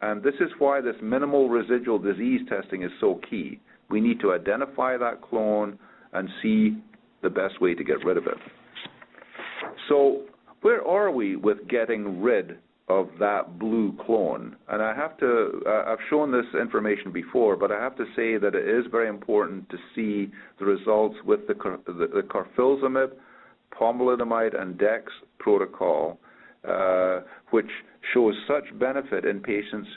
And this is why this minimal residual disease testing is so key. We need to identify that clone and see the best way to get rid of it. So where are we with getting rid of that blue clone? And I have to, I've shown this information before, but I have to say that it is very important to see the results with the Carfilzomib, Pomalidomide, and Dex protocol, which shows such benefit in patients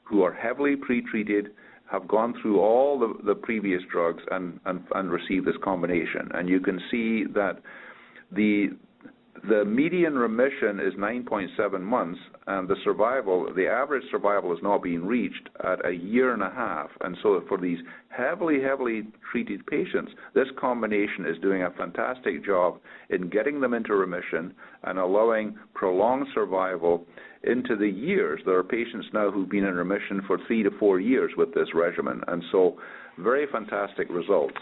who are heavily pretreated, have gone through all the previous drugs and received this combination. And you can see that the median remission is 9.7 months, and the average survival is now being reached at 1.5 years. And so for these heavily treated patients, this combination is doing a fantastic job in getting them into remission and allowing prolonged survival into the years. There are patients now who've been in remission for 3 to 4 years with this regimen, and so very fantastic results.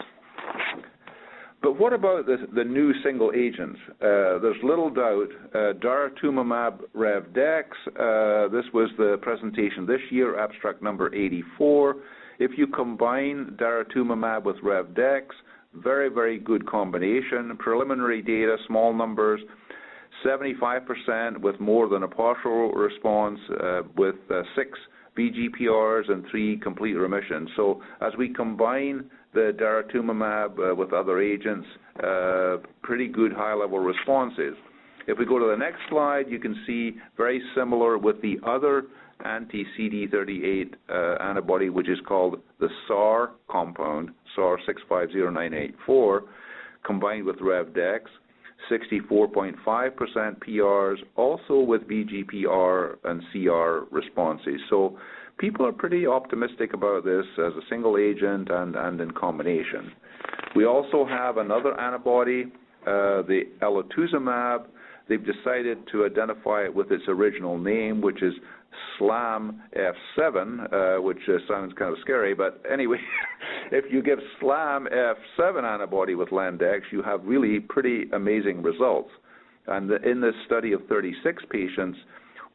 But what about the new single agents? There's little doubt. Daratumumab Rev-Dex, this was the presentation this year, abstract number 84. If you combine Daratumumab with Rev-Dex, very good combination. Preliminary data, small numbers, 75% with more than a partial response, with 6 VGPRs and 3 complete remissions. So as we combine the Daratumumab with other agents, pretty good high-level responses. If we go to the next slide, you can see very similar with the other anti-CD38 antibody, which is called the SAR compound, SAR 650984, combined with Rev-Dex, 64.5% PRs, also with VGPR and CR responses. So people are pretty optimistic about this as a single agent and in combination. We also have another antibody, the Elotuzumab. They've decided to identify it with its original name, which is SLAM-F7, which sounds kind of scary, but anyway, if you give SLAM-F7 antibody with Len-Dex, you have really pretty amazing results. And in this study of 36 patients,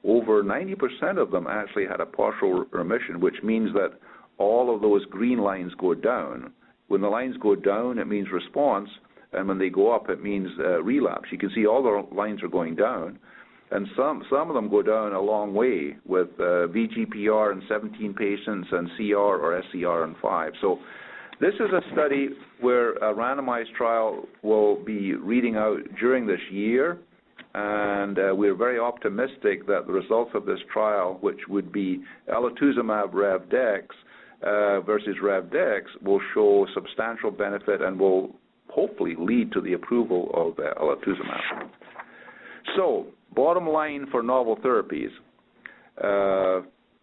over 90% of them actually had a partial remission, which means that all of those green lines go down. When the lines go down, it means response, and when they go up, it means relapse. You can see all the lines are going down, and some of them go down a long way with VGPR in 17 patients and CR or SCR in 5. So this is a study where a randomized trial will be reading out during this year, and we're very optimistic that the results of this trial, which would be Elotuzumab Rev-Dex versus Rev-Dex, will show substantial benefit and will hopefully lead to the approval of Elotuzumab. So, bottom line for novel therapies,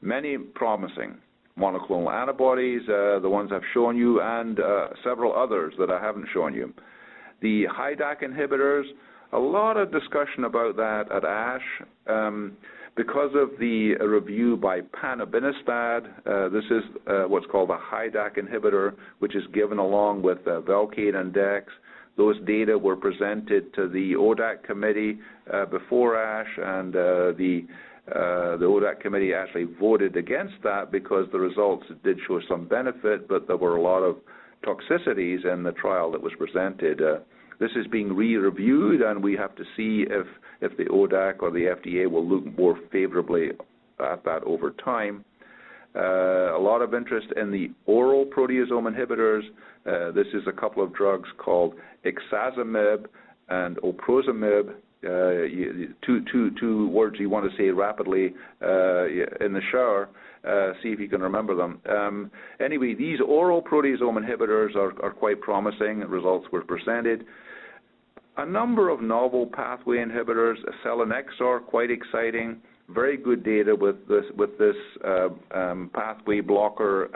many promising. Monoclonal antibodies, the ones I've shown you, and several others that I haven't shown you. The HiDAC inhibitors, a lot of discussion about that at ASH. Because of the review by Panobinostat, this is what's called a HiDAC inhibitor, which is given along with Velcade and Dex. Those data were presented to the ODAC committee before ASH, and the The ODAC committee actually voted against that because the results did show some benefit, but there were a lot of toxicities in the trial that was presented. This is being re-reviewed, and we have to see if the ODAC or the FDA will look more favorably at that over time. A lot of interest in the oral proteasome inhibitors. This is a couple of drugs called Ixazomib and Oprozomib. Two words you want to say rapidly in the shower. See if you can remember them. Anyway, these oral proteasome inhibitors are quite promising. Results were presented. A number of novel pathway inhibitors, selinexor, quite exciting. Very good data with this pathway blocker,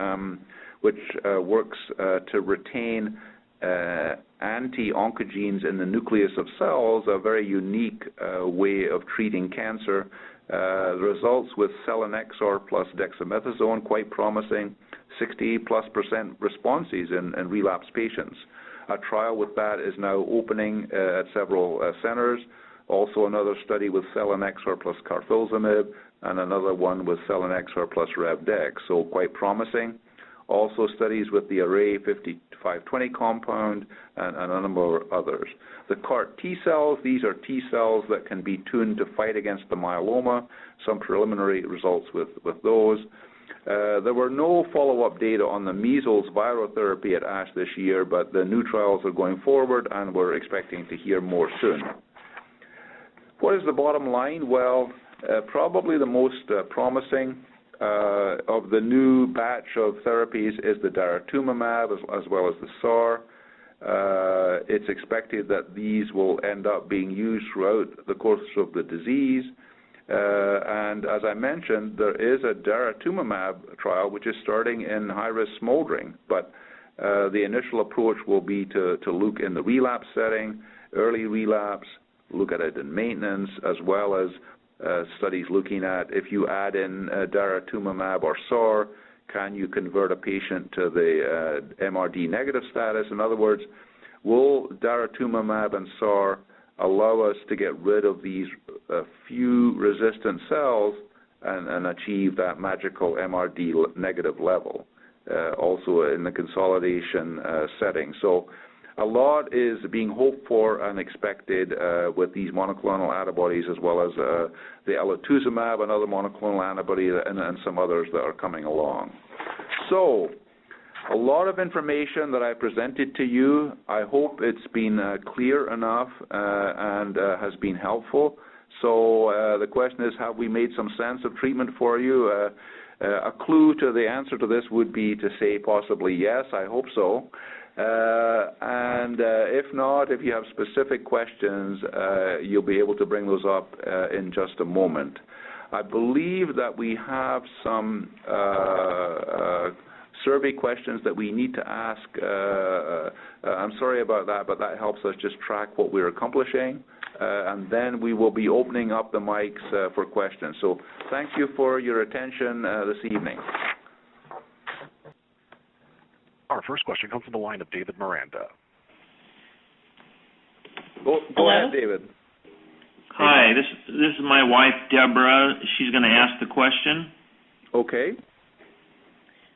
which works to retain anti-oncogenes in the nucleus of cells, a very unique way of treating cancer. The results with selinexor plus dexamethasone, quite promising, 60+% responses in relapsed patients. A trial with that is now opening at several centers. Also another study with selinexor plus Carfilzomib, and another one with selinexor plus Revdex, so quite promising. Also studies with the Array 5520 compound and a number of others. The CAR T cells, these are T cells that can be tuned to fight against the myeloma. Some preliminary results with those. There were no follow-up data on the measles virotherapy at ASH this year, but the new trials are going forward, and we're expecting to hear more soon. What is the bottom line? Well, probably the most promising of the new batch of therapies is the Daratumumab as well as the SAR. It's expected that these will end up being used throughout the course of the disease. And as I mentioned, there is a Daratumumab trial which is starting in high-risk Smoldering, but the initial approach will be to look in the relapse setting, early relapse, look at it in maintenance, as well as studies looking at if you add in Daratumumab or SAR, can you convert a patient to the MRD negative status? In other words, will Daratumumab and SAR allow us to get rid of these few resistant cells and achieve that magical MRD negative level, also in the consolidation setting. So a lot is being hoped for and expected with these monoclonal antibodies, as well as the Elotuzumab, another monoclonal antibody, and some others that are coming along. So a lot of information that I presented to you. I hope it's been clear enough and has been helpful. So the question is, have we made some sense of treatment for you? A clue to the answer to this would be to say possibly yes. I hope so. And if not, if you have specific questions, you'll be able to bring those up in just a moment. I believe that we have some survey questions that we need to ask. I'm sorry about that, but that helps us just track what we're accomplishing. And then we will be opening up the mics for questions. So thank you for your attention this evening. Our first question comes from the line of David Miranda. Go ahead, David. Hi, this is my wife, Deborah. She's going to ask the question. Okay.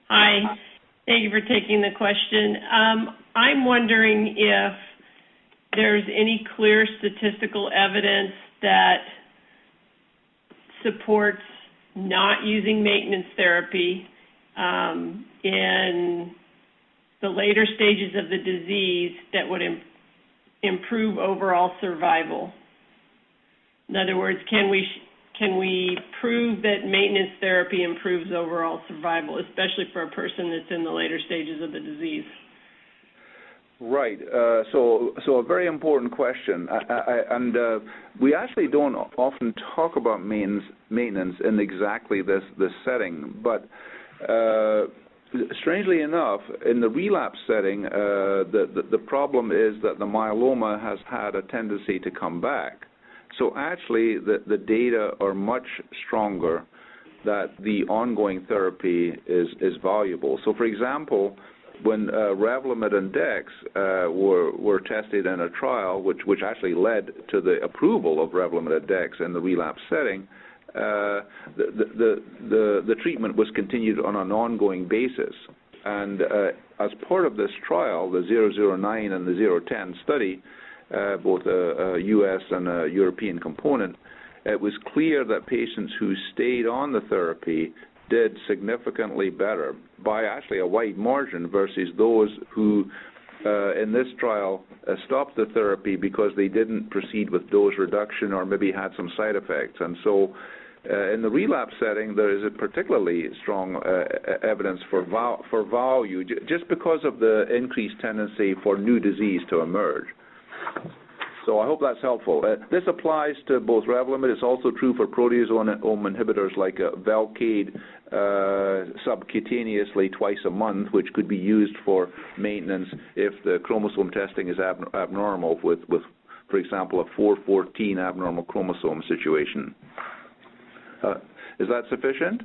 Hi. Thank you for taking the question. I'm wondering if there's any clear statistical evidence that supports not using maintenance therapy in the later stages of the disease that would improve overall survival. In other words, can we prove that maintenance therapy improves overall survival, especially for a person that's in the later stages of the disease? Right. So a very important question. And we actually don't often talk about maintenance in exactly this setting, but strangely enough, in the relapse setting, the problem is that the myeloma has had a tendency to come back. So actually, the data are much stronger that the ongoing therapy is valuable. So for example, when Revlimid and Dex were tested in a trial, which actually led to the approval of Revlimid and Dex in the relapse setting, the treatment was continued on an ongoing basis. And as part of this trial, the 009 and the 010 study, both a U.S. and a European component, it was clear that patients who stayed on the therapy did significantly better by actually a wide margin versus those who, in this trial, stopped the therapy because they didn't proceed with dose reduction or maybe had some side effects. And so in the relapse setting, there is a particularly strong evidence for value just because of the increased tendency for new disease to emerge. So I hope that's helpful. This applies to both Revlimid. It's also true for proteasome inhibitors like Velcade subcutaneously twice a month, which could be used for maintenance if the chromosome testing is abnormal with, for example, a 414 abnormal chromosome situation. Is that sufficient?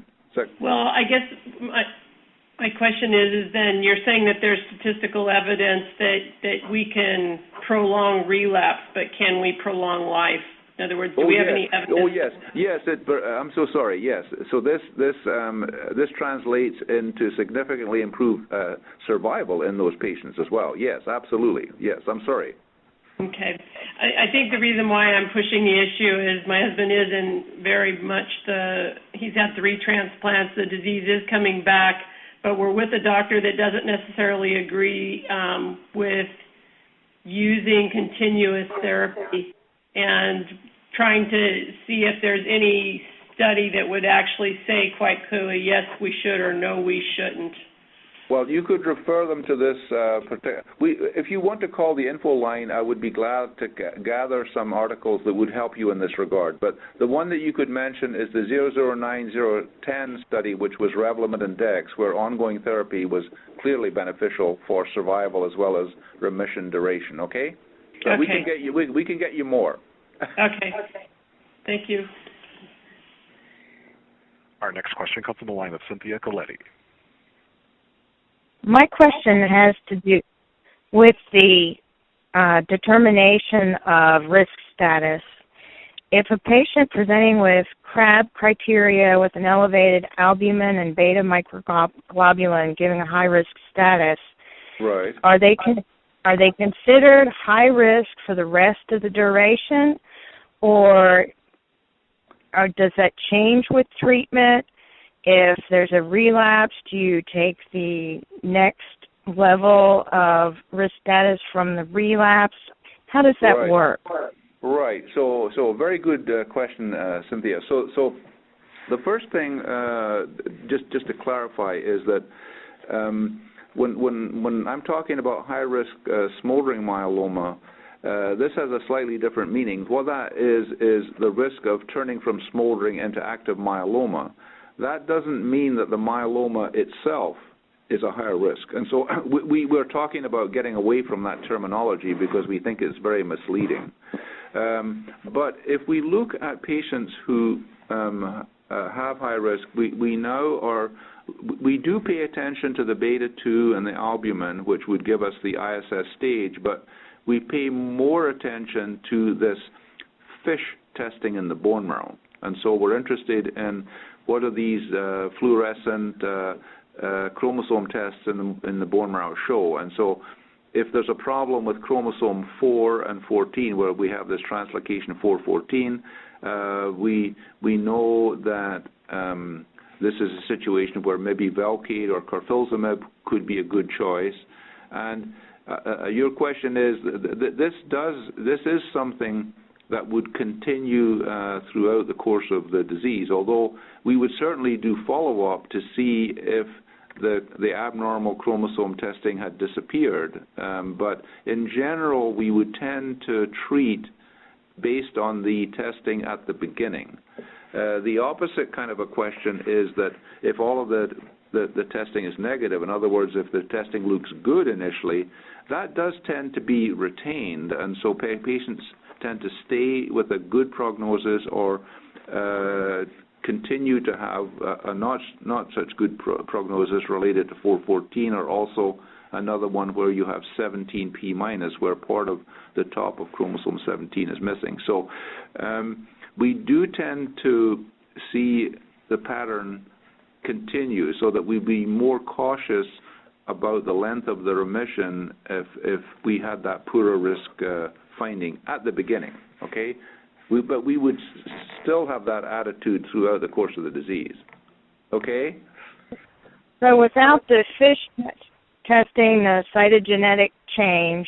Well, I guess my question is then you're saying that there's statistical evidence that we can prolong relapse, but can we prolong life? In other words, do we have any evidence? Oh, yes. Yes, I'm so sorry. Yes. So this translates into significantly improved survival in those patients as well. Yes, absolutely. Yes, I'm sorry. Okay. I think the reason why I'm pushing the issue is my husband is in very much he's had 3 transplants, the disease is coming back, but we're with a doctor that doesn't necessarily agree with using continuous therapy and trying to see if there's any study that would actually say quite clearly, yes, we should, or no, we shouldn't. Well, you could refer them to this. If you want to call the info line, I would be glad to gather some articles that would help you in this regard. But the one that you could mention is the 009-010 study, which was Revlimid and Dex, where ongoing therapy was clearly beneficial for survival as well as remission duration. Okay? Okay. We can get you. We can get you more. Okay. Thank you. Our next question comes from the line of Cynthia Coletti. My question has to do with the determination of risk status. If a patient presenting with CRAB criteria with an elevated albumin and beta microglobulin giving a high-risk status, right, are they considered high risk for the rest of the duration, or does that change with treatment? If there's a relapse, do you take the next level of risk status from the relapse? How does that work? Right. So very good question, Cynthia. So the first thing, just to clarify, is that when I'm talking about high-risk smoldering myeloma, this has a slightly different meaning. What that is the risk of turning from smoldering into active myeloma. That doesn't mean that the myeloma itself is a higher risk. And so we're talking about getting away from that terminology because we think it's very misleading. But if we look at patients who have high risk, we do pay attention to the beta-2 and the albumin, which would give us the ISS stage, but we pay more attention to this FISH testing in the bone marrow. And so we're interested in what are these fluorescent chromosome tests in the bone marrow show. And so if there's a problem with chromosome 4 and 14, where we have this translocation 414, we know that this is a situation where maybe Velcade or Carfilzomib could be a good choice. And your question is, this is something that would continue throughout the course of the disease, although we would certainly do follow-up to see if the abnormal chromosome testing had disappeared. But in general, we would tend to treat based on the testing at the beginning. The opposite kind of a question is that if all of the testing is negative, in other words, if the testing looks good initially, that does tend to be retained, and so patients tend to stay with a good prognosis or continue to have a not such good prognosis related to 414, or also another one where you have 17p minus, where part of the top of chromosome 17 is missing. So we do tend to see the pattern continue, so that we'd be more cautious about the length of the remission if we had that poorer risk finding at the beginning, okay? But we would still have that attitude throughout the course of the disease, okay? So without the FISH testing, the cytogenetic change,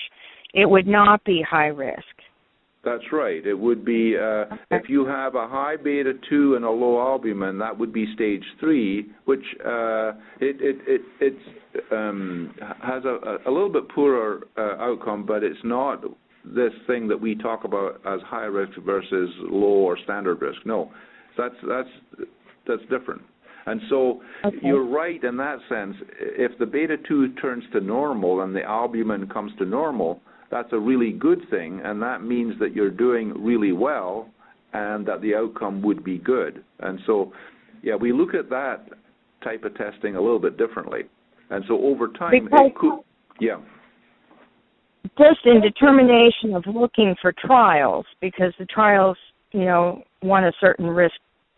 it would not be high risk. That's right. It would be, if you have a high beta-2 and a low albumin, that would be stage 3, which it has a little bit poorer outcome, but it's not this thing that we talk about as high risk versus low or standard risk. No, that's different. And so you're right in that sense. If the beta-2 turns to normal and the albumin comes to normal, that's a really good thing, and that means that you're doing really well and that the outcome would be good. And so, yeah, we look at that type of testing a little bit differently. And so over time, it could, yeah. Just in determination of looking for trials, because the trials, want a certain risk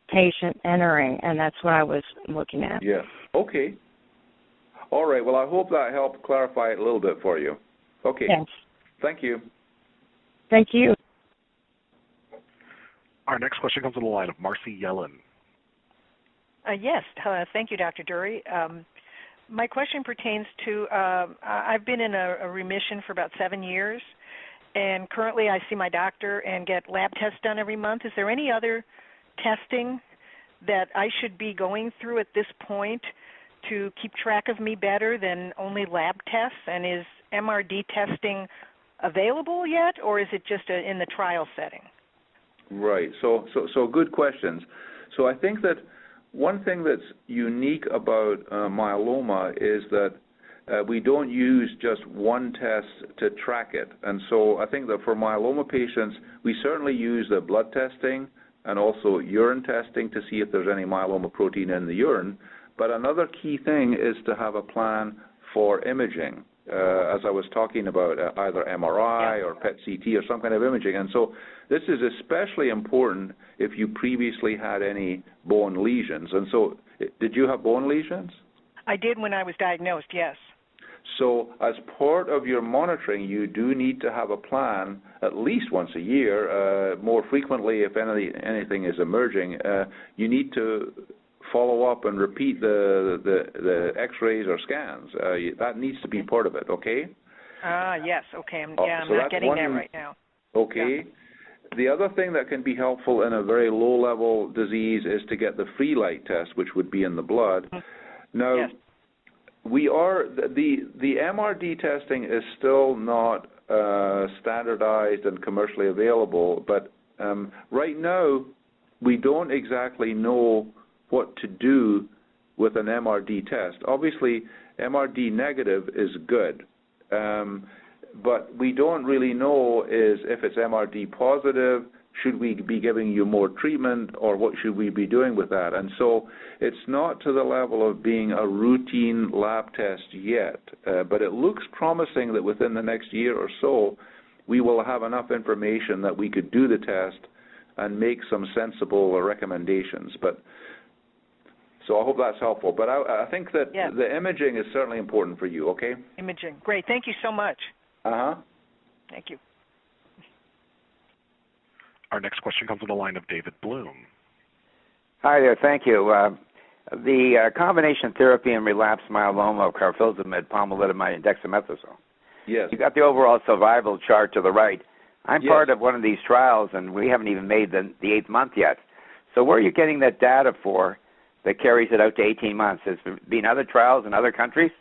patient entering, and that's what I was looking at. Yeah, okay. All right, well, I hope that helped clarify it a little bit for you. Okay. Yes. Thank you. Thank you. Our next question comes on the line of Marcy Yellen. Yes. Thank you, Dr. Durie. My question pertains to, I've been in a remission for about 7 years, and currently I see my doctor and get lab tests done every month. Is there any other testing that I should be going through at this point to keep track of me better than only lab tests? And is MRD testing available yet, or is it just in the trial setting? Right. So good questions. So I think that one thing that's unique about myeloma is that we don't use just one test to track it. And so I think that for myeloma patients, we certainly use the blood testing and also urine testing to see if there's any myeloma protein in the urine. But another key thing is to have a plan for imaging. As I was talking about, either MRI or PET-CT or some kind of imaging. And so this is especially important if you previously had any bone lesions. And so did you have bone lesions? I did when I was diagnosed, yes. So as part of your monitoring, you do need to have a plan at least once a year. More frequently, if anything is emerging, you need to follow up and repeat the X-rays or scans. That needs to be part of it, okay? Yes, okay. I'm not getting that right now. Okay. Yeah. The other thing that can be helpful in a very low-level disease is to get the free light test, which would be in the blood. Now, yes. The MRD testing is still not standardized and commercially available, but right now we don't exactly know what to do with an MRD test. Obviously, MRD negative is good, but we don't really know is if it's MRD positive, should we be giving you more treatment, or what should we be doing with that? And so it's not to the level of being a routine lab test yet, but it looks promising that within the next year or so, we will have enough information that we could do the test and make some sensible recommendations. So I hope that's helpful. But I think that the imaging is certainly important for you, okay? Imaging. Great. Thank you so much. Thank you. Our next question comes on the line of David Bloom. Hi there. Thank you. The combination therapy in relapsed myeloma of Carfilzomib, Pomalidomide, and Dexamethasone. Yes. You got the overall survival chart to the right. I'm part of one of these trials, and we haven't even made the 8th month yet. So where are you getting that data for that carries it out to 18 months? Has there been other trials in other countries?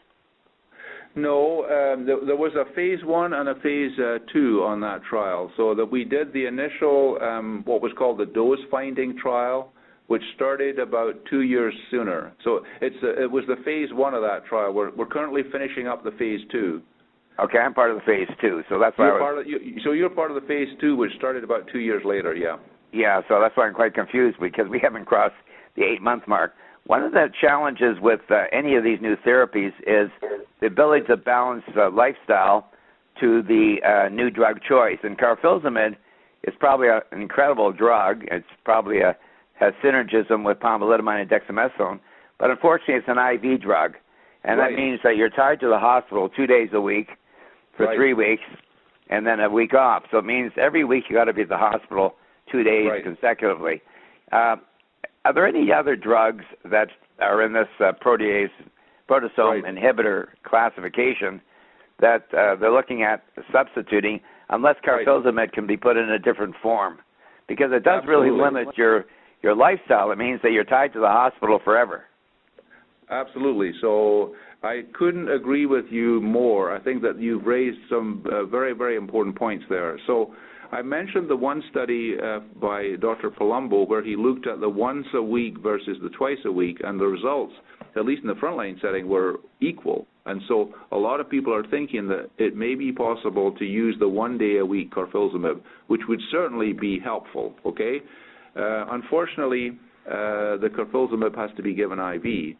No, there was a phase 1 and a phase 2 on that trial. So that we did the initial, what was called the dose-finding trial, which started about 2 years sooner. So it was the phase 1 of that trial. We're currently finishing up the phase 2. Okay, I'm part of the phase 2, so that's why So you're part of the phase 2, which started about 2 years later, yeah. Yeah, so that's why I'm quite confused, because we haven't crossed the 8-month mark. One of the challenges with any of these new therapies is the ability to balance lifestyle to the new drug choice. And Carfilzomib is probably an incredible drug. It's probably has synergism with pomalidomide and dexamethasone, but unfortunately it's an IV drug, and that means that you're tied to the hospital 2 days a week for 3 weeks, and then a week off. So it means every week you got to be at the hospital 2 days consecutively. Are there any other drugs that are in this proteasome inhibitor classification that they're looking at substituting, unless Carfilzomib can be put in a different form? Because it does really limit your lifestyle. It means that you're tied to the hospital forever. Absolutely. So I couldn't agree with you more. I think that you've raised some very, very important points there. So I mentioned the one study by Dr. Palumbo where he looked at the once a week versus the twice a week, and the results, at least in the frontline setting, were equal. And so a lot of people are thinking that it may be possible to use the 1 day a week Carfilzomib, which would certainly be helpful, okay? Unfortunately, the Carfilzomib has to be given IV.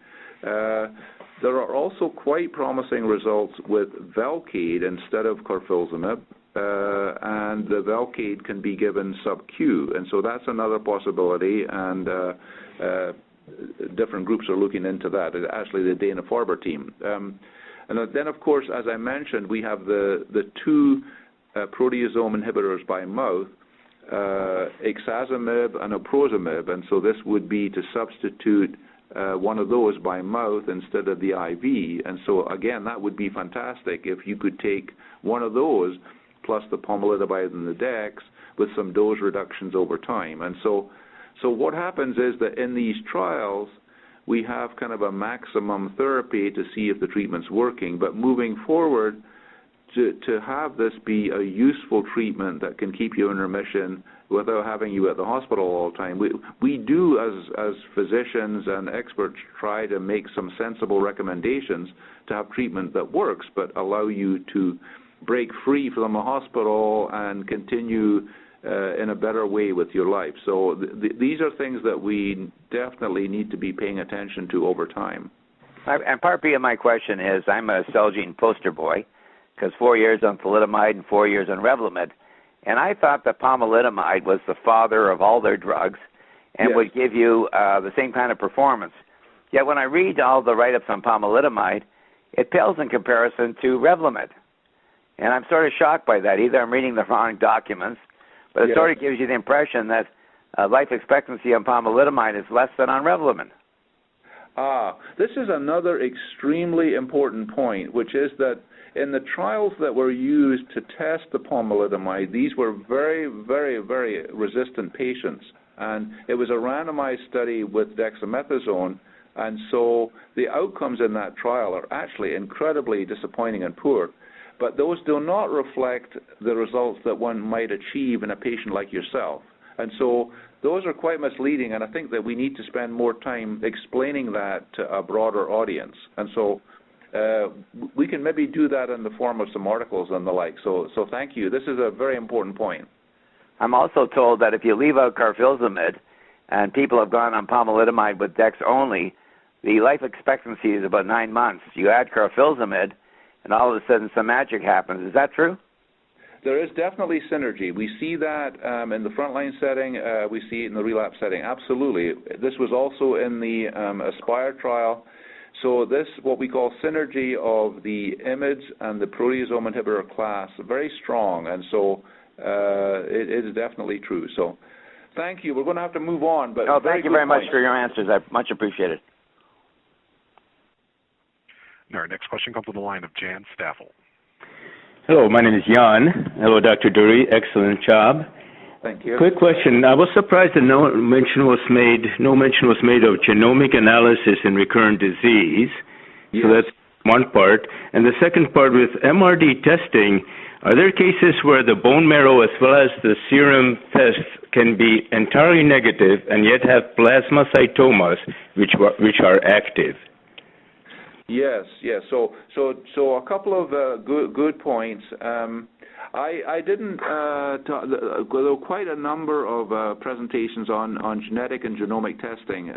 There are also quite promising results with Velcade instead of Carfilzomib, and the Velcade can be given sub-Q, and so that's another possibility, and different groups are looking into that, actually the Dana-Farber team. And then, of course, as I mentioned, we have the two proteasome inhibitors by mouth, Ixazomib and Oprozomib, and so this would be to substitute one of those by mouth instead of the IV, and so again that would be fantastic if you could take one of those plus the pomalidomide and the dex with some dose reductions over time. And so what happens is that in these trials we have kind of a maximum therapy to see if the treatment's working, but moving forward to have this be a useful treatment that can keep you in remission without having you at the hospital all the time. We do, as physicians and experts, try to make some sensible recommendations to have treatment that works, but allow you to break free from the hospital and continue in a better way with your life. So these are things that we definitely need to be paying attention to over time. And part B of my question is, I'm a Celgene poster boy, because 4 years on thalidomide and 4 years on Revlimid, and I thought that pomalidomide was the father of all their drugs and would give you the same kind of performance. Yet when I read all the write-ups on pomalidomide, it pales in comparison to Revlimid. And I'm sort of shocked by that. Either I'm reading the wrong documents, but it sort of gives you the impression that life expectancy on pomalidomide is less than on Revlimid. This is another extremely important point, which is that in the trials that were used to test the pomalidomide, these were very, very, very resistant patients. And it was a randomized study with dexamethasone, and so the outcomes in that trial are actually incredibly disappointing and poor. But those do not reflect the results that one might achieve in a patient like yourself. And so those are quite misleading, and I think that we need to spend more time explaining that to a broader audience. And so we can maybe do that in the form of some articles and the like. So thank you. This is a very important point. I'm also told that if you leave out Carfilzomib and people have gone on pomalidomide with Dex only, the life expectancy is about 9 months. You add Carfilzomib, and all of a sudden some magic happens. Is that true? There is definitely synergy. We see that in the frontline setting. We see it in the relapse setting. Absolutely. This was also in the ASPIRE trial. So this, what we call synergy of the IMiDs and the proteasome inhibitor class, very strong, and so it is definitely true. So thank you. We're going to have to move on. But thank you very much for your answers. I much appreciate it. Our next question comes from the line of Jan Staffel. Hello, my name is Jan. Hello, Dr. Durie. Excellent job. Thank you. Quick question. I was surprised that no mention was made of genomic analysis in recurrent disease. Yes. So that's one part. And the second part, with MRD testing, are there cases where the bone marrow as well as the serum tests can be entirely negative and yet have plasmacytomas which are active? Yes. So a couple of good points. I didn't. There were quite a number of presentations on genetic and genomic testing.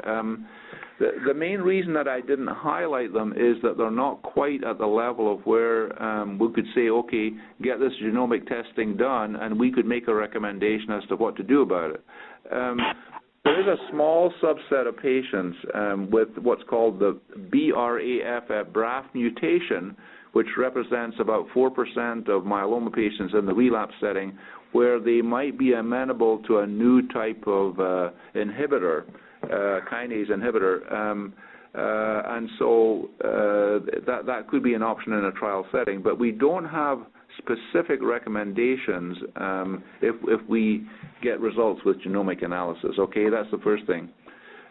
The main reason that I didn't highlight them is that they're not quite at the level of where we could say, okay, get this genomic testing done, and we could make a recommendation as to what to do about it. There is a small subset of patients with what's called the BRAF mutation, which represents about 4% of myeloma patients in the relapse setting, where they might be amenable to a new type of inhibitor, kinase inhibitor. And so that could be an option in a trial setting, but we don't have specific recommendations if we get results with genomic analysis. Okay, that's the first thing.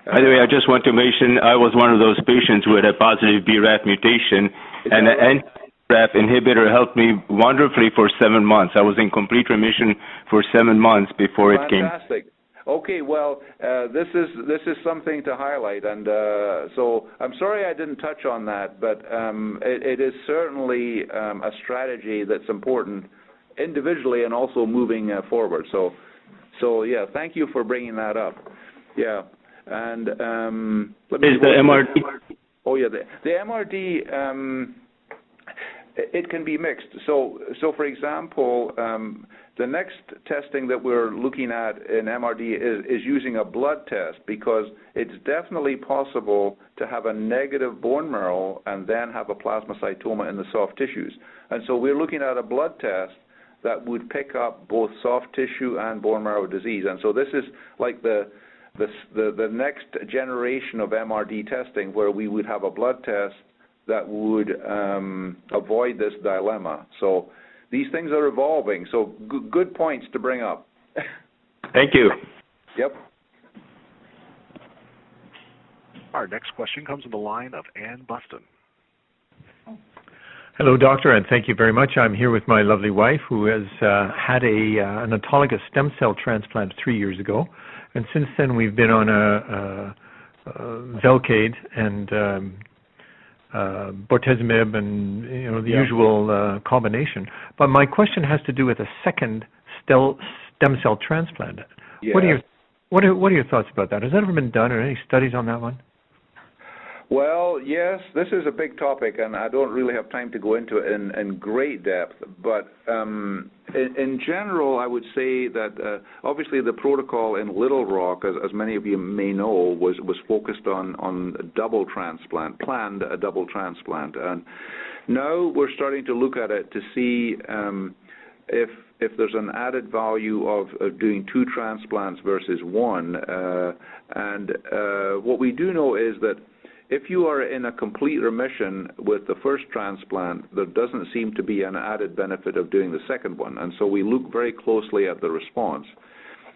By the way, I just want to mention I was one of those patients who had a positive BRAF mutation, and the anti-BRAF inhibitor helped me wonderfully for 7 months. I was in complete remission for 7 months before it came. Fantastic. Okay, well, this is something to highlight, and so I'm sorry I didn't touch on that, but it is certainly a strategy that's important individually and also moving forward. So yeah, thank you for bringing that up. Yeah, and let me. Is the MRD? Oh yeah, the MRD. It can be mixed. So for example. The next testing that we're looking at in MRD is using a blood test, because it's definitely possible to have a negative bone marrow and then have a plasmacytoma in the soft tissues. And so we're looking at a blood test that would pick up both soft tissue and bone marrow disease. And so this is like the next generation of MRD testing, where we would have a blood test that would avoid this dilemma. So these things are evolving, so good points to bring up. Thank you. Yep. Our next question comes from the line of Ann Buston. Hello, doctor, and thank you very much. I'm here with my lovely wife, who has had an autologous stem cell transplant 3 years ago, and since then we've been on a Velcade and Bortezomib and the usual combination. But my question has to do with a second stem cell transplant. Yeah. What are your thoughts about that? Has that ever been done, or any studies on that one? Well, yes, this is a big topic, and I don't really have time to go into it in great depth. But in general, I would say that obviously the protocol in Little Rock, as many of you may know, was focused on a double transplant, planned a double transplant. And now we're starting to look at it to see if there's an added value of doing 2 transplants versus 1. And what we do know is that if you are in a complete remission with the first transplant, there doesn't seem to be an added benefit of doing the second one. And so we look very closely at the response.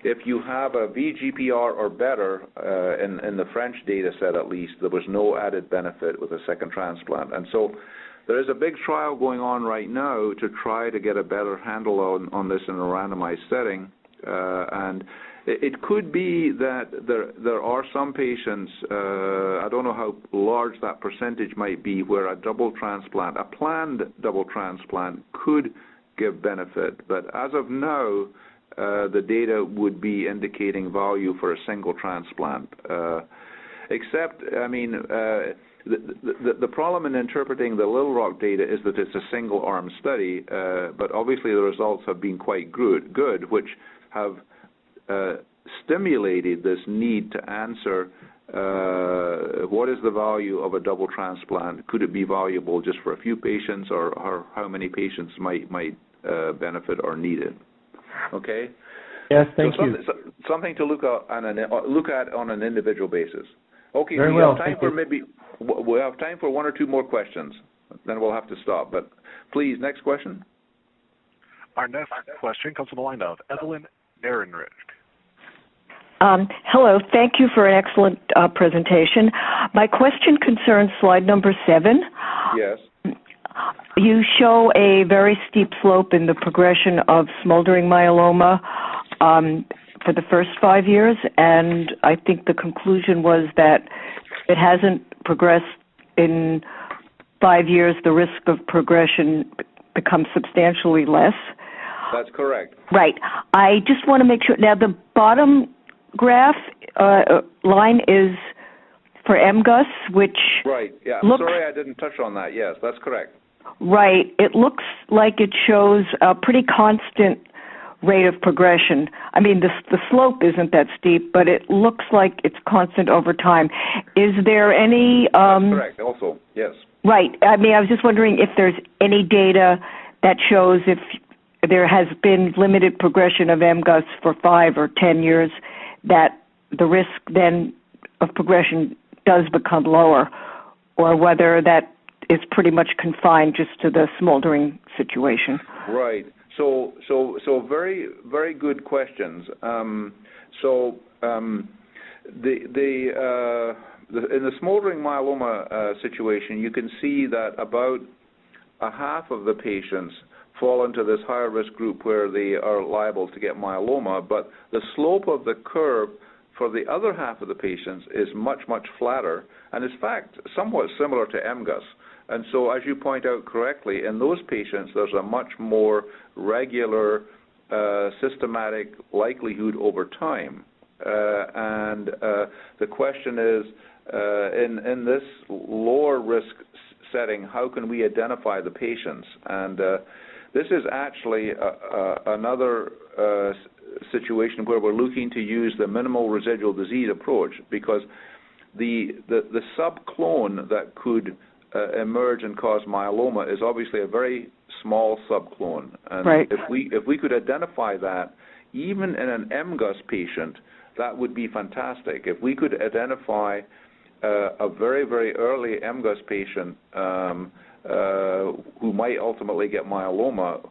If you have a VGPR or better, in the French data set at least, there was no added benefit with a second transplant. And so there is a big trial going on right now to try to get a better handle on this in a randomized setting. And it could be that there are some patients, I don't know how large that percentage might be, where a double transplant, a planned double transplant, could give benefit. But as of now, the data would be indicating value for a single transplant. Except, I mean, the problem in interpreting the Little Rock data is that it's a single-arm study, but obviously the results have been quite good, which have stimulated this need to answer what is the value of a double transplant? Could it be valuable just for a few patients, or how many patients might benefit or need it? Okay. Yes, thank you. Something to look at on an individual basis. Okay. Very well. We have time for 1 or 2 more questions. Then we'll have to stop. But please, next question. Our next question comes from the line of Evelyn Ehrenreich. Hello. Thank you for an excellent presentation. My question concerns slide number 7. Yes. You show a very steep slope in the progression of smoldering myeloma for the first 5 years, and I think the conclusion was that it hasn't progressed in 5 years. The risk of progression becomes substantially less. That's correct. Right. I just want to make sure. Now, the bottom graph line is for MGUS, which right. Yeah. I'm sorry I didn't touch on that. Yes, that's correct. Right. It looks like it shows a pretty constant rate of progression? I mean, the slope isn't that steep, but it looks like it's constant over time. Is there any... That's correct, also, yes. Right. I mean, I was just wondering if there's any data that shows if there has been limited progression of MGUS for 5 or 10 years, that the risk then of progression does become lower, or whether that is pretty much confined just to the smoldering situation. Right. So very, very good questions. In the smoldering myeloma situation, you can see that about a half of the patients fall into this higher risk group where they are liable to get myeloma, but the slope of the curve for the other half of the patients is much, much flatter, and in fact somewhat similar to MGUS. And so, as you point out correctly, in those patients there's a much more regular systematic likelihood over time. And the question is, in this lower risk setting, how can we identify the patients? And this is actually another situation where we're looking to use the minimal residual disease approach, because the subclone that could emerge and cause myeloma is obviously a very small subclone. And right. if we could identify that, even in an MGUS patient, that would be fantastic. If we could identify a very, very early MGUS patient who might ultimately get myeloma,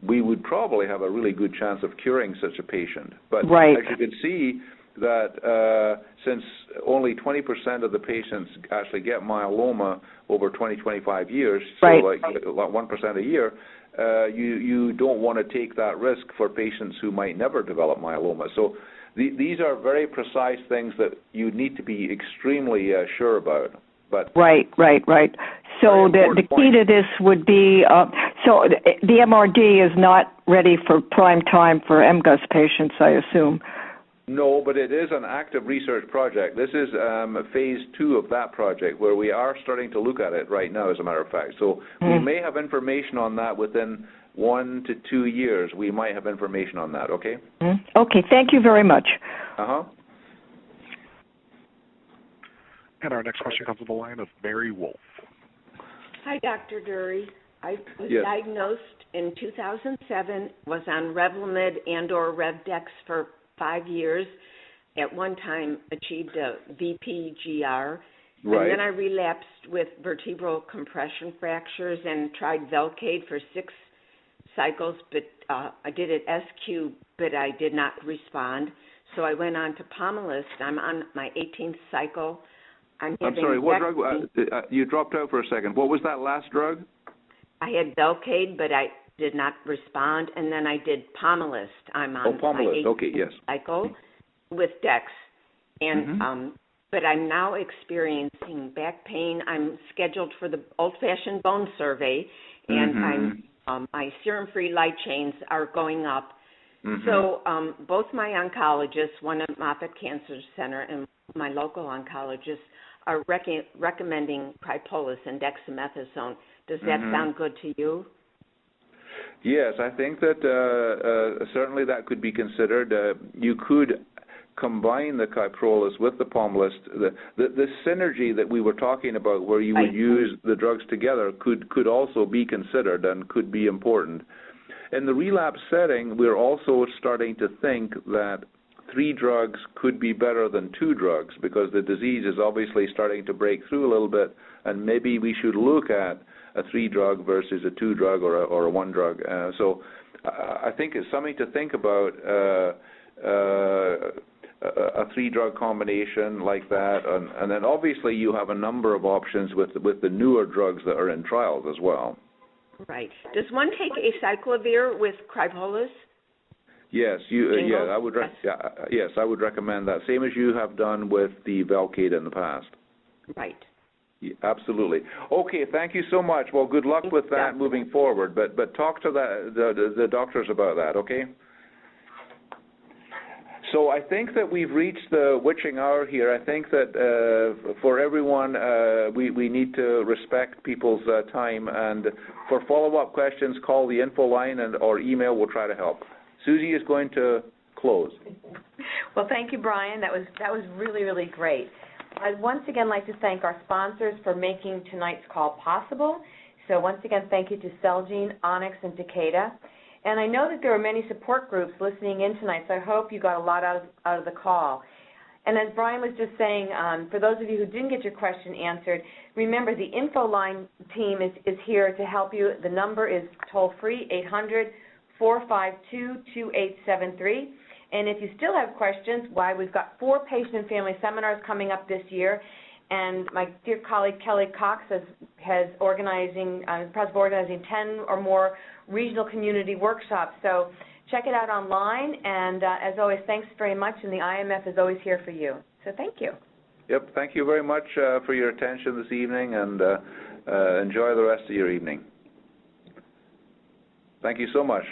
we would probably have a really good chance of curing such a patient. But right. as you can see, that since only 20% of the patients actually get myeloma over 20-25 years, so right. like 1% a year, you don't want to take that risk for patients who might never develop myeloma. So these are very precise things that you need to be extremely sure about. But right. So the key to this would be, so the MRD is not ready for prime time for MGUS patients, I assume. No, but it is an active research project. This is phase 2 of that project, where we are starting to look at it right now, as a matter of fact. So we may have information on that within 1 to 2 years. We might have information on that, okay? Okay, thank you very much. Uh-huh. And our next question comes from the line of Mary Wolfe. Hi, Dr. Durie. I was diagnosed in 2007, was on Revlimid and/or Revdex for 5 years. At one time, achieved a VPGR. Right. And then I relapsed with vertebral compression fractures and tried Velcade for 6 cycles, but I did it SQ, but I did not respond. So I went on to Pomalidomide. I'm on my 18th cycle. I'm sorry, what drug? You dropped out for a second. What was that last drug? I had Velcade, but I did not respond, and then I did Pomalidomide. I'm on my 18th cycle with Dex, and but I'm now experiencing back pain. I'm scheduled for the old-fashioned bone survey, and my serum-free light chains are going up. So both my oncologists, one at Moffitt Cancer Center and my local oncologist, are recommending Kyprolis and Dexamethasone. Does that sound good to you? Yes, I think that certainly that could be considered. You could combine the Kyprolis with the Pomalidomide. The synergy that we were talking about, where you would use the drugs together, could also be considered and could be important. In the relapse setting, we're also starting to think that 3 drugs could be better than 2 drugs, because the disease is obviously starting to break through a little bit, and maybe we should look at a 3-drug versus a 2-drug or a 1-drug. So I think it's something to think about, a 3-drug combination like that, and then obviously you have a number of options with the newer drugs that are in trials as well. Right. Does one take acyclovir with Kyprolis? Yes, I would recommend that, same as you have done with the Velcade in the past. Right. Yeah, absolutely. Okay, thank you so much. Well, good luck with that moving forward, but talk to the doctors about that, okay? So I think that we've reached the witching hour here. I think that for everyone, we need to respect people's time, and for follow-up questions, call the info line or email. We'll try to help. Susie is going to close. Well, thank you, Brian. That was really, really great. I'd once again like to thank our sponsors for making tonight's call possible. So once again, thank you to Celgene, Onyx, and Takeda. And I know that there are many support groups listening in tonight, so I hope you got a lot out of the call. And as Brian was just saying, for those of you who didn't get your question answered, remember the info line team is here to help you. The number is toll-free, 800-452-2873. And if you still have questions, why, we've got 4 patient and family seminars coming up this year. And my dear colleague Kelly Cox has organizing 10 or more regional community workshops. So check it out online. And as always, thanks very much. And the IMF is always here for you. So thank you. Yep. Thank you very much for your attention this evening, and enjoy the rest of your evening. Thank you so much.